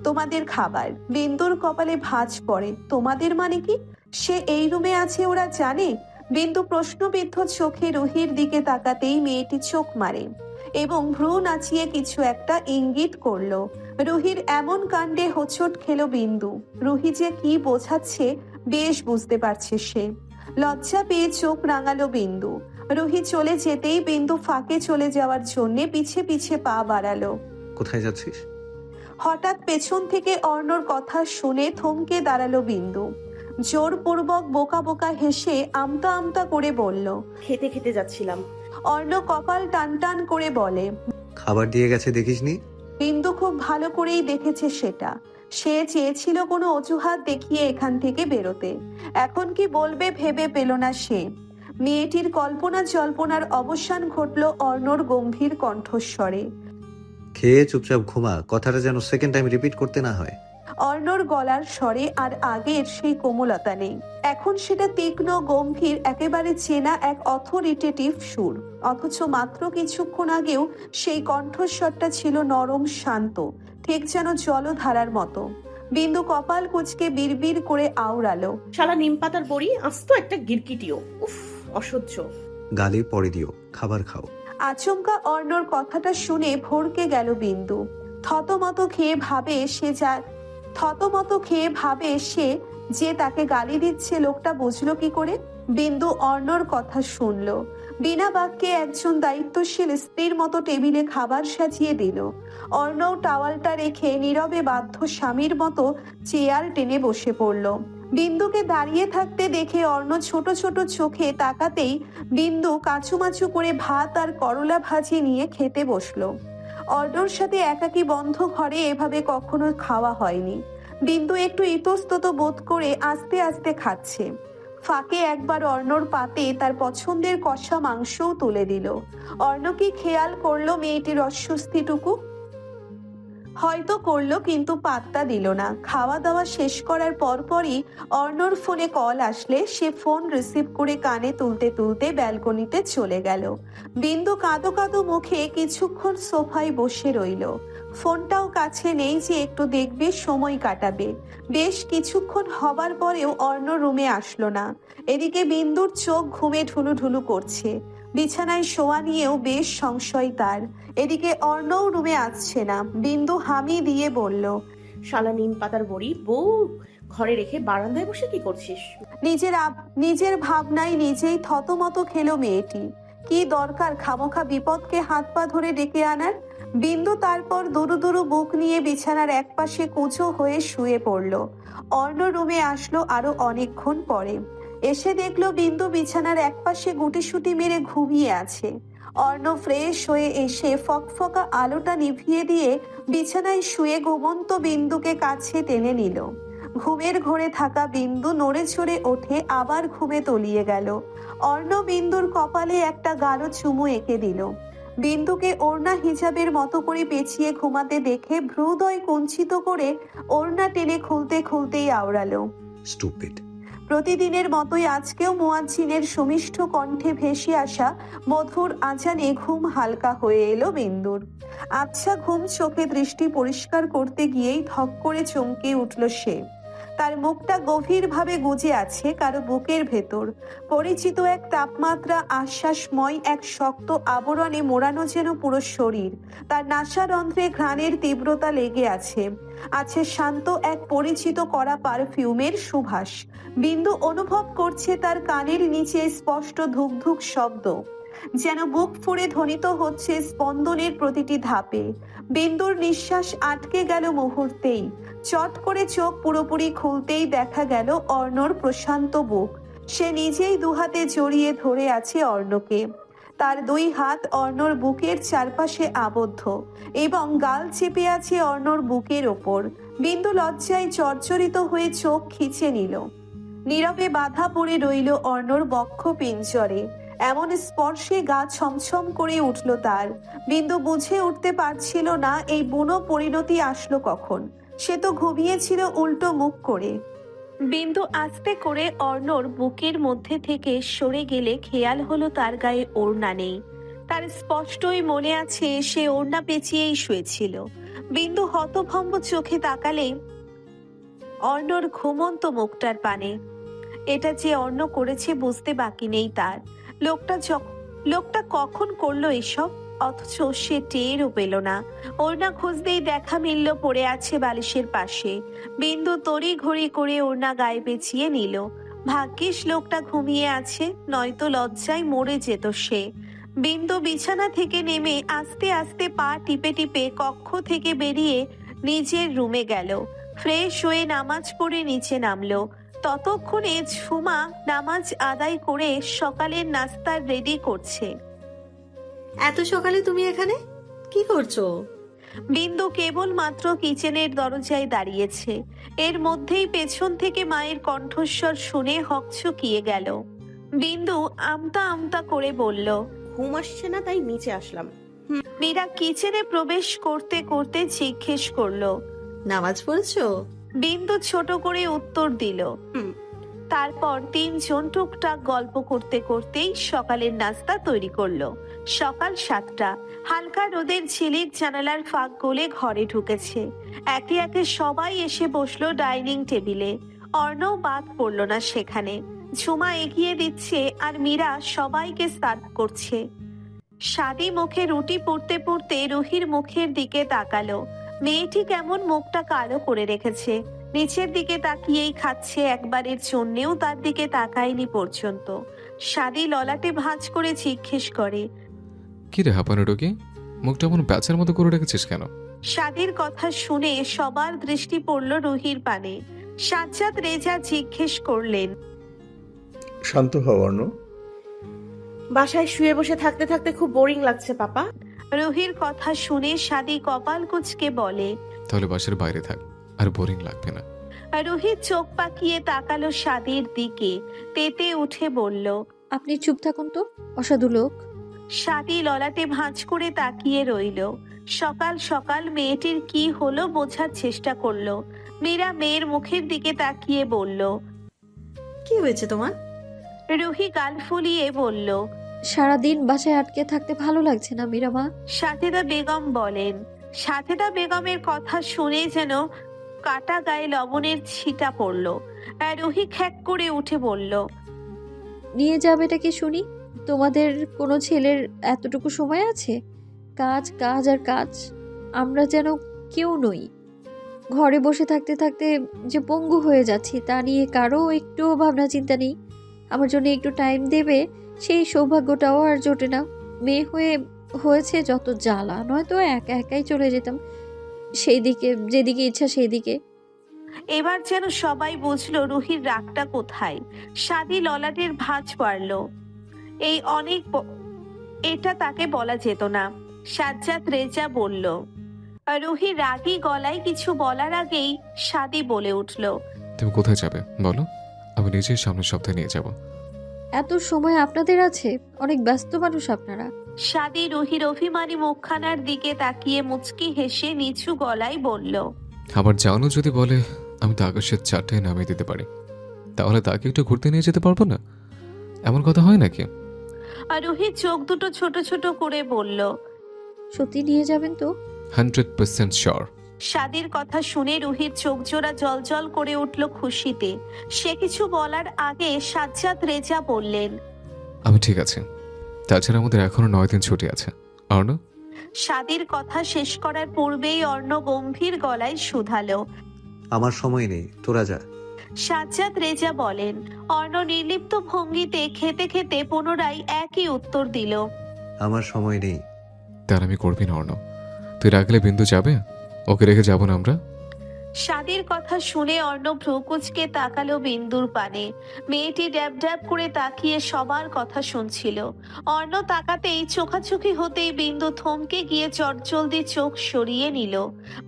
তোমাদের খাবার? বিন্দুর কপালে ভাঁজ পড়ে। তোমাদের মানে কি? সে এই রুমে আছে ওরা জানে? বিন্দু প্রশ্নবিদ্ধ চোখে রুহির দিকে তাকাতেই মেয়েটি চোখ মারে এবং ভ্রু নাচিয়ে কিছু একটা ইঙ্গিত করলো। রুহির এমন কাণ্ডে হোঁচট খেলো বিন্দু। রুহি যে কি বোঝাচ্ছে বেশ বুঝতে পারছে সে। লজ্জা পেয়ে চোখ রাঙালো বিন্দু। রুহি চলে যেতেই বিন্দু ফাঁকে চলে যাওয়ার জন্যে পিছে পিছে পা বাড়ালো। কোথায় যাচ্ছিস? হঠাৎ পেছন থেকে অর্ণর কথা শুনে থমকে দাঁড়ালো বিন্দু। জোরপূর্বক বোকা বোকা হেসে আমতা আমতা করে বলল, খেতে খেতে যাচ্ছিলাম। অর্ণ কপাল টান টান করে বলে, খাবার দিয়ে গেছে দেখিসনি? বিন্দু খুব ভালো করেই দেখেছে সেটা। সে চেয়েছিল কোনো অজুহাত দেখিয়ে এখান থেকে বেরোতে। এখন কি বলবে ভেবে পেল না সে। মেয়েটির কল্পনা জল্পনার অবসান ঘটল অর্ণর গম্ভীর কণ্ঠস্বরে। খেয়ে চুপচাপ ঘুমা, কথাটা যেন সেকেন্ড টাইম রিপিট করতে না হয়। অর্ণর গলার স্বরে আর আগের সেই কোমলতা নেই। এখন সেটা তীক্ষ্ণ, গম্ভীর, একেবারে চেনা এক অথরিটেটিভ সুর। অথচ মাত্র কিছুক্ষণ আগেও সেই কণ্ঠস্বরটা ছিল নরম, শান্ত, ঠিক যেন জলধারার মতো। বিন্দু কপাল কুঁচকে বিড়বিড় করে আওড়ালো, শালা নিম পাতার বড়ি, আস্ত একটা গিরকিটিও। উফ, অসহ্য। গালি পরে দিও, খাবার খাও। আচমকা অর্ণর কথাটা শুনে ভরকে গেল বিন্দু। থতমত খেয়ে ভাবে সে যে তাকে গালি দিচ্ছে লোকটা বুঝলো কি করে? বিন্দু অর্ণর কথা শুনলো। বিনা বাক্যে একজন দায়িত্বশীল স্ত্রীর মতো টেবিলে খাবার সাজিয়ে দিল। অর্ণব টাওয়ালটা রেখে নীরবে বাধ্য স্বামীর মতো চেয়ার টেনে বসে পড়ল। বিন্দুকে দাঁড়িয়ে থাকতে দেখে অর্ণ ছোট ছোট চোখে তাকাতেই বিন্দু কাচুমাচু করে ভাত আর করলা ভাজি নিয়ে খেতে বসলো। অর্ণর সাথে একাকী বন্ধ ঘরে এভাবে কখনো খাওয়া হয়নি। বিন্দু একটু ইতস্তত বোধ করে আস্তে আস্তে খাচ্ছে। ফাঁকে একবার অর্ণর পাতে তার পছন্দের কষা মাংসও তুলে দিল। অর্ণ কি খেয়াল করলো মেয়েটির অস্বস্তিটুকু? হয়তো করলো, কিন্তু পাত্তা দিল না। খাওয়া দাওয়া শেষ করার পরপরই অর্ণর ফোনে কল আসলে সে ফোন রিসিভ করে কানে তুলতে তুলতে ব্যালকনিতে চলে গেল। বিন্দু কাঁদো কাঁদো মুখে কিছুক্ষণ সোফায় বসে রইল। ফোনটাও কাছে নেই যে একটু দেখবে, সময় কাটাবে। বেশ কিছুক্ষণ হবার পরেও অর্ণ রুমে আসলো না। এদিকে বিন্দুর চোখ ঘুমে ঢুলুঢুলু করছে। বিছানায় শোয়া নিয়েও বেশ সংশয় তার। এদিকে অর্ণও রুমে আসছে না। বিন্দু হামি দিয়ে বলল, শালা নিম পাতার বড়ি, বউ ঘরে রেখে বারান্দায় বসে কি করছিস? নিজের ভাবনায় নিজেই থতমত খেলো মেয়েটি। কি দরকার খামোখা বিপদকে হাত পা ধরে ডেকে আনার? বিন্দু তারপর দুরু দুরু বুক নিয়ে বিছানার একপাশে কুঁচো হয়ে শুয়ে পড়ল। অর্ণ রুমে আসলো আরো অনেকক্ষণ পরে। এসে দেখলো বিন্দু বিছানার একপাশে গুটিসুটি মেরে ঘুমিয়ে আছে। অর্ণ ফ্রেশ হয়ে এসে ফকফকা আলোটা নিভিয়ে দিয়ে বিছানায় শুয়ে ঘুমন্ত বিন্দুকে কাছে টেনে নিল। ঘুমের ঘোরে থাকা বিন্দু নড়ে চড়ে ওঠে, আবার ঘুমে তলিয়ে গেল। অর্ণ বিন্দুর কপালে একটা গাঢ় চুমু এঁকে দিল। বিন্দুকে ওড়না হিজাবের মতো করে পেঁচিয়ে ঘুমাতে দেখে ভ্রুদয় কুঞ্চিত করে ওড়না টেনে খুলতে খুলতেই আওড়ালো। স্টুপিড। প্রতিদিনের মতোই আজকেও মুয়াজ্জিনের সুমিষ্ঠ কণ্ঠে ভেসে আসা মধুর আজানে ঘুম হালকা হয়ে এলো বিন্দুর। আচ্ছা ঘুম চোখে দৃষ্টি পরিষ্কার করতে গিয়েই ধক করে চমকে উঠল সে। তার মুখটা গভীরভাবে গুজে আছে কারো বুকের ভেতর। পরিচিত এক তাপমাত্রা আশ্বাসময় এক শক্ত আবরণে মোড়ানো যেন পুরো শরীর। তার নাসারন্ধ্রে ঘ্রাণের তীব্রতা লেগে আছে শান্ত এক পরিচিত করা পারফিউমের সুবাস। বিন্দু অনুভব করছে তার কানের নিচে স্পষ্ট ধুকধুক শব্দ, যেন বুক ফুঁড়ে ধ্বনিত হচ্ছে স্পন্দনের প্রতিটি ধাপে। বিন্দুর নিঃশ্বাস আটকে গেল মুহূর্তেই। চট করে চোখ পুরোপুরি খুলতেই দেখা গেল অর্ণর প্রশান্ত বুক। সে নিজেই দুহাতে জড়িয়ে ধরে আছে অর্ণকে। তার দুই হাত অর্ণর বুকের চারপাশে আবদ্ধ এবং গাল চেপে আছে অর্ণর বুকের ওপর। বিন্দু লজ্জায় জর্জরিত হয়ে চোখ খিচে নিল। নীরবে বাধা পড়ে রইল অর্ণর বক্ষ পিঞ্জরে। এমন স্পর্শে গা ছমছম করে উঠল তার। বিন্দু বুঝে উঠতে পারছিল না এই বুনো পরিণতি আসলো কখন। সে তো ঘুমিয়েছিল উল্টো মুখ করে। বিন্দু আস্তে করে অর্ণর বুকের মধ্যে থেকে সরে গেলে খেয়াল হলো তার গায়ে ওড়না নেই। তার স্পষ্টই মনে আছে সে ওড়না পেঁচিয়েই শুয়েছিল। বিন্দু হতভম্ব চোখে তাকালে অর্ণর ঘুমন্ত মুখটার পানে। এটা যে অর্ণ করেছে বুঝতে বাকি নেই তার। লোকটা কখন করলো এসব, অথচ সে টেরও পেল না। ওড়না খুঁজতেই দেখা মিলল পড়ে আছে বালিশের পাশে। বিন্দু তড়ি ঘড়ি করে ওড়না গায়ে পেঁচিয়ে নিল। ভাগ্যিস লোকটা ঘুমিয়ে আছে, নয়তো লজ্জায় মরে যেত সে। বিন্দু বিছানা থেকে নেমে আস্তে আস্তে পা টিপে টিপে কক্ষ থেকে বেরিয়ে নিজের রুমে গেল। ফ্রেশ হয়ে নামাজ পড়ে নিচে নামলো। ততক্ষণে ঝুমা নামাজ আদায় করে সকালের নাস্তার রেডি করছে। এত সকালে তুমি এখানে কি করছো? বিন্দু কেবল মাত্র কিচেনের দরজায় দাঁড়িয়েছে। এর মধ্যেই পেছন থেকে মায়ের কণ্ঠস্বর শুনে হকচকিয়ে গেল। বিন্দু আমতা আমতা করে বলল, ঘুম আসছে না তাই নিচে আসলাম। মীরা কিচেনে প্রবেশ করতে করতে জিজ্ঞেস করলো, নামাজ পড়েছো? বিন্দু ছোট করে উত্তর দিল। হুম। তারপর তিনজন টুকটাক গল্প করতে করতেই সকালের নাস্তা তৈরি করলো। সকাল 7টা। হালকা রোদের ঝিলিক জানালার ফাঁক গলে ঘরে ঢুকেছে। একে একে সবাই এসে বসলো ডাইনিং টেবিলে। অর্ণব বাদ পড়লো না সেখানে। ঝুমা এগিয়ে দিচ্ছে আর মীরা সবাইকে সার্ভ করছে। সাদি মুখে রুটি পড়তে পড়তে রুহির মুখের দিকে তাকালো। মেয়েটি কেমন মুখটা কালো করে রেখেছে। নিচের দিকে তাকিয়েই খাচ্ছে, একবারের জন্যেও তার দিকে তাকায়নি পর্যন্ত। সাদি ললাটে ভাঁজ করে জিজ্ঞেস করে, কি রে হাঁপানো ডোকি, মুখটা এমন প্যাচের মতো করে রেখেছিস কেন? সাদির কথা শুনে সবার দৃষ্টি পড়ল রুহির পানে। সাজ্জাদ রেজা জিজ্ঞেস করলেন, শান্ত হও অর্ণ। বাসায় শুয়ে বসে থাকতে থাকতে খুব বোরিং লাগছে পাপা। রুহির কথা শুনে সাদি কপাল কুঁচকে বলে, তাহলে বাসার বাইরে থাক, আর বোরিং লাগবে না। রুহি চোখ পাকিয়ে তাকালো সাদির দিকে। তেতে উঠে বলল, আপনি চুপ থাকুন তো, অসাধু লোক। সাদি ললাটে ভাঁজ করে তাকিয়ে রইল। সকাল সকাল মেয়েটির কি হলো বোঝার চেষ্টা করলো। মীরা মেয়ের মুখের দিকে তাকিয়ে বলল, কি হয়েছে তোমার? রুহি গাল ফুলিয়ে বলল, সারাদিন বাসায় আটকে থাকতে ভালো লাগছে না মীরা মা। সাজেদা বেগম বলেন, সাজেদা বেগমের কথা শুনে যেন কাটা গায়ে লবণের ছিটা পড়ল। রুহি খ্যাক করে উঠে বলল, নিয়ে যাবে এটা কি শুনি? তোমাদের কোনো ছেলের এতটুকু সময় আছে? কাজ কাজ আর কাজ। আমরা যেন কেউ নই। ঘরে বসে থাকতে থাকতে যে পঙ্গু হয়ে যাচ্ছি তা নিয়ে কারো একটুও ভাবনা চিন্তা নেই। আমার জন্য একটু টাইম দেবে সেই সৌভাগ্যটাও আর জোটে না। মেয়ে হয়ে হয়েছে যত জ্বালা, নয়তো একা একাই চলে যেতাম সেই দিকে, যেদিকে ইচ্ছা সেই দিকে। এবার যেন সবাই বুঝলো রুহির রাগটা কোথায়। সাদি ললাটের ভাঁজ পারল। এই এটা তাকে বলা যেত না। সাজ্জাদ রেজা বলল। রুহি রাগী গলায় কিছু বলার আগেই সাদি বলে উঠল, তুমি কোথায় যাবে বলো, আমি নিজের সামনের সপ্তাহে নিয়ে যাব। এত সময় আপনাদের আছে? অনেক ব্যস্ত মানুষ আপনারা। সাদি রুহির অভিমানী মুখখানার দিকে তাকিয়ে মুচকি হেসে নিচু গলায় বলল, আবার জানো যদি বলে আমি তো আকাশের চারটায় নামিয়ে দিতে পারি, তাহলে তাকে একটু ঘুরতে নিয়ে যেতে পারবো না? এমন কথা হয় নাকি? রুহি চোখ দুটো ছোট ছোট করে বলল, সত্যি নিয়ে যাবেন তো? 100% শিওর। সাদির কথা শুনে রুহির চোখ জোড়া জলজল করে উঠল খুশিতে। সে কিছু বলার আগে সাজ্জাদ রেজা বললেন, আমি ঠিক আছে। তাছাড়া আমাদের এখনো 9 দিন ছুটি আছে। অর্ণ, সাদির কথা শেষ করার পূর্বেই অর্ণ গম্ভীর গলায় শুধালো, আমার সময় নেই, তোরা যা। সাজ্জাদ রেজা বলেন। অর্ণ নির্লিপ্ত ভঙ্গিতে খেতে খেতে পুনরায় একই উত্তর দিল, আমার সময় নেই। তার আমি করবি না অর্ণ। তুই রাখলে বিন্দু যাবে, ওকে রেখে যাবো না আমরা। সাদির কথা শুনে অর্ণ ভ্রুকুচকে তাকালো বিন্দুর পানে। মেয়েটি ড্যাব ড্যাব করে তাকিয়ে সবার কথা শুনছিল। অর্ণ তাকাতেই চোখাচোখি হতেই বিন্দু থমকে গিয়ে চটজলদি চোখ সরিয়ে নিল।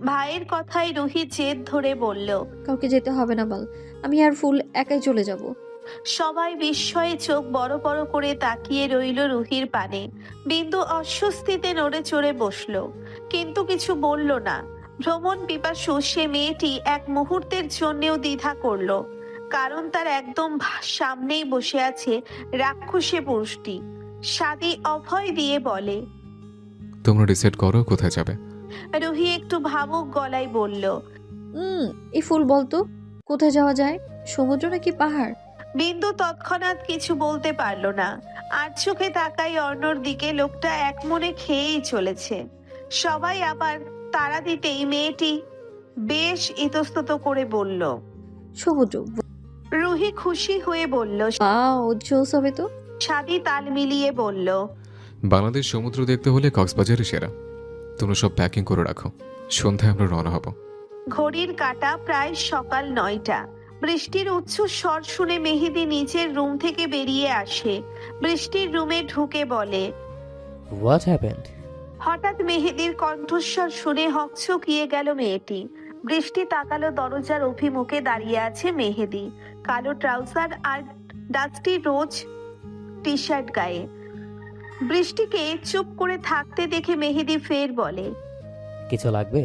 ভাইয়ের কথায় রুহি জেদ ধরে বলল, কাউকে যেতে হবে না বল, আমি আর ফুল একাই চলে যাব। সবাই বিস্ময়ে চোখ বড় বড় করে তাকিয়ে রইল রুহির পানে। বিন্দু অস্বস্তিতে নড়ে চড়ে বসলো, কিন্তু কিছু বলল না। ভ্রমণ পিপাসু সে মেয়েটি এক মুহূর্তের জন্যেও দ্বিধা করলো, কারণ তার একদম সামনেই বসে আছে রাক্ষসে পুরুষটি। সাদি অভয় দিয়ে বলে, তোমরা ডিসাইড করো কোথায় যাবে। রুহি একটু ভাবুক গলায় বলল, এই ফুল বলতো কোথায় যাওয়া যায়? সমুদ্র নাকি পাহাড়? বিন্দু তৎক্ষণাৎ কিছু বলতে পারল না। আর চোখে তাকাই অর্ণর দিকে। লোকটা এক মনে খেয়েই চলেছে। সবাই আবার তাড়া দিতেই মেয়েটি বেশ ইতস্তত করে বলল, সমুদ্র। রুহি খুশি হয়ে বলল। জোস হবে তো। সাদি তাল মিলিয়ে বলল, বাংলাদেশ সমুদ্র দেখতে হলে কক্সবাজারই সেরা। তোমরা সব প্যাকিং করে রাখো, সন্ধ্যায় আমরা রওনা হব। ঘড়ির কাঁটা প্রায় সকাল 9টা। বৃষ্টির উচ্চ স্বর শুনে মেহেদি নিজের রুম থেকে বেরিয়ে আসে। বৃষ্টির রুমে ঢুকে বলে, হোয়াট হ্যাপেন্ড? হঠাৎ মেহেদির কণ্ঠস্বর শুনে হকচকিয়ে গেল মেয়েটি। বৃষ্টি তাকালো দরজার অভিমুখে দাঁড়িয়ে আছে মেহেদি, কালো ট্রাউজার আর ডাস্টি রোজ টি শার্ট গায়ে। বৃষ্টিকে চুপ করে থাকতে দেখে মেহেদি ফের বলে, কিছু লাগবে?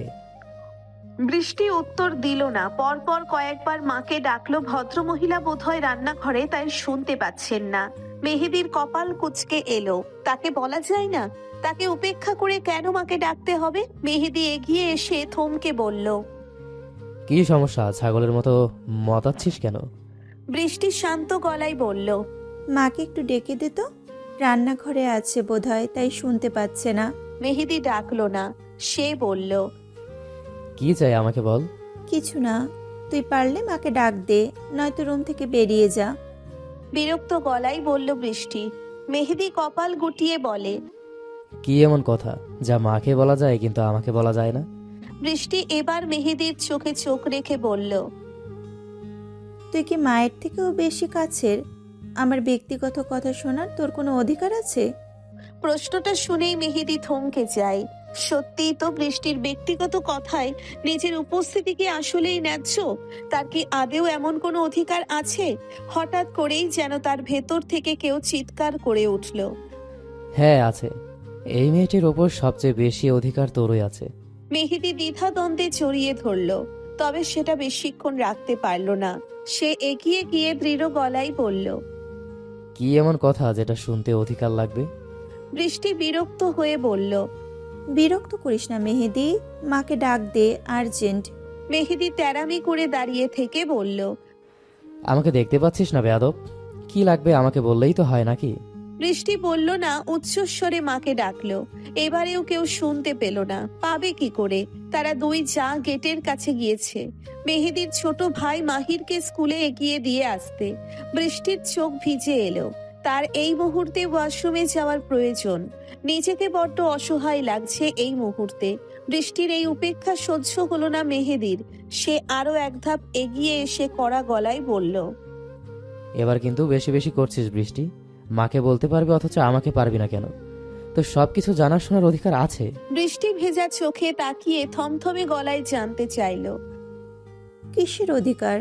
বৃষ্টি উত্তর দিল না। পরপর কয়েকবার মাকে ডাকলো। ভদ্রমহিলা বোধহয় রান্নাঘরে, তাই শুনতে পাচ্ছেন না। মেহেদির কপাল কুঁচকে এলো। তাকে বলা যায় না? তাকে উপেক্ষা করে কেন মাকে ডাকতে হবে? মেহেদি এগিয়ে এসে থমকে বলল, কি সমস্যা? ছাগলের মতো মতাচ্ছিস কেন? বৃষ্টি শান্ত গলায় বলল, মাকে একটু ডেকে দে তো, রান্নাঘরে আছে বোধহয়, তাই শুনতে পাচ্ছে না। মেহেদি ডাকলো না। সে বলল, কি চাই আমাকে বল। কিছু না, তুই পারলে মাকে ডাক দে, নয়তো রুম থেকে বেরিয়ে যা। বিরক্ত গলায় বলল বৃষ্টি। মেহেদি কপাল গুটিয়ে বলে, কি এমন কথা যা মাকে বলা যায় কিন্তু আমাকে বলা যায় না? বৃষ্টি এবার মেহেদির চোখে চোখ রেখে বলল, তুই কি মায়ের থেকেও বেশি কাছের? আমার ব্যক্তিগত কথা শোনার তোর কোনো অধিকার আছে? প্রশ্নটা শুনেই মেহেদি থমকে যায়। সত্যিই তো বৃষ্টির ব্যক্তিগত কথায় নিজের উপস্থিতি কি আসলেই ন্যায্য? তার কি আদেও এমন কোনো অধিকার আছে? হঠাৎ করেই যেন তার ভেতর থেকে কেউ চিৎকার করে উঠল, হ্যাঁ আছে। এই মেয়েটির ওপর সবচেয়ে বেশি অধিকার তোরই আছে। মেহেদি দ্বিধাদ্বন্দ্বে জড়িয়ে ধরল, তবে সেটা বেশিক্ষণ রাখতে পারল না। সে এগিয়ে গিয়ে দৃঢ় গলায় বলল, কি এমন কথা যেটা শুনতে অধিকার লাগবে? বৃষ্টি বিরক্ত হয়ে বলল, বিরক্ত করিস না মেহেদি, মাকে ডাক দে আর্জেন্ট। মেহেদি তেরামি করে দাঁড়িয়ে থেকে বলল। আমাকে দেখতে পাচ্ছিস না বেয়াদব? কি লাগবে আমাকে বললেই তো হয় নাকি? বৃষ্টি বলল না, উচ্চস্বরে মাকে ডাকলো। এবারেও কেউ শুনতে পেল না, পাবে কি করে? তারা দুই যা গেটের কাছে গিয়েছে। মেহেদির ছোট ভাই মাহিরকে স্কুলে এগিয়ে দিয়ে আসতে বৃষ্টির চোখ ভিজে এলো। তার এই মুহূর্তে ওয়াশরুমে যাওয়ার প্রয়োজন। নিজেকে বড্ড অসহায় লাগছে এই মুহূর্তে। বৃষ্টির এই উপেক্ষা সহ্য হলো না মেহেদির। সে আরো এক ধাপ এগিয়ে এসে কড়া গলায় বলল। এবার কিন্তু বেশি বেশি করছিস বৃষ্টি। মাকে বলতে পারবি অথচ আমাকে পারবি না কেন? তো সব কিছু জানাশোনার অধিকার আছে। বৃষ্টি ভেজা চোখে তাকিয়ে থমথমে গলায় জানতে চাইলো। কিসের অধিকার?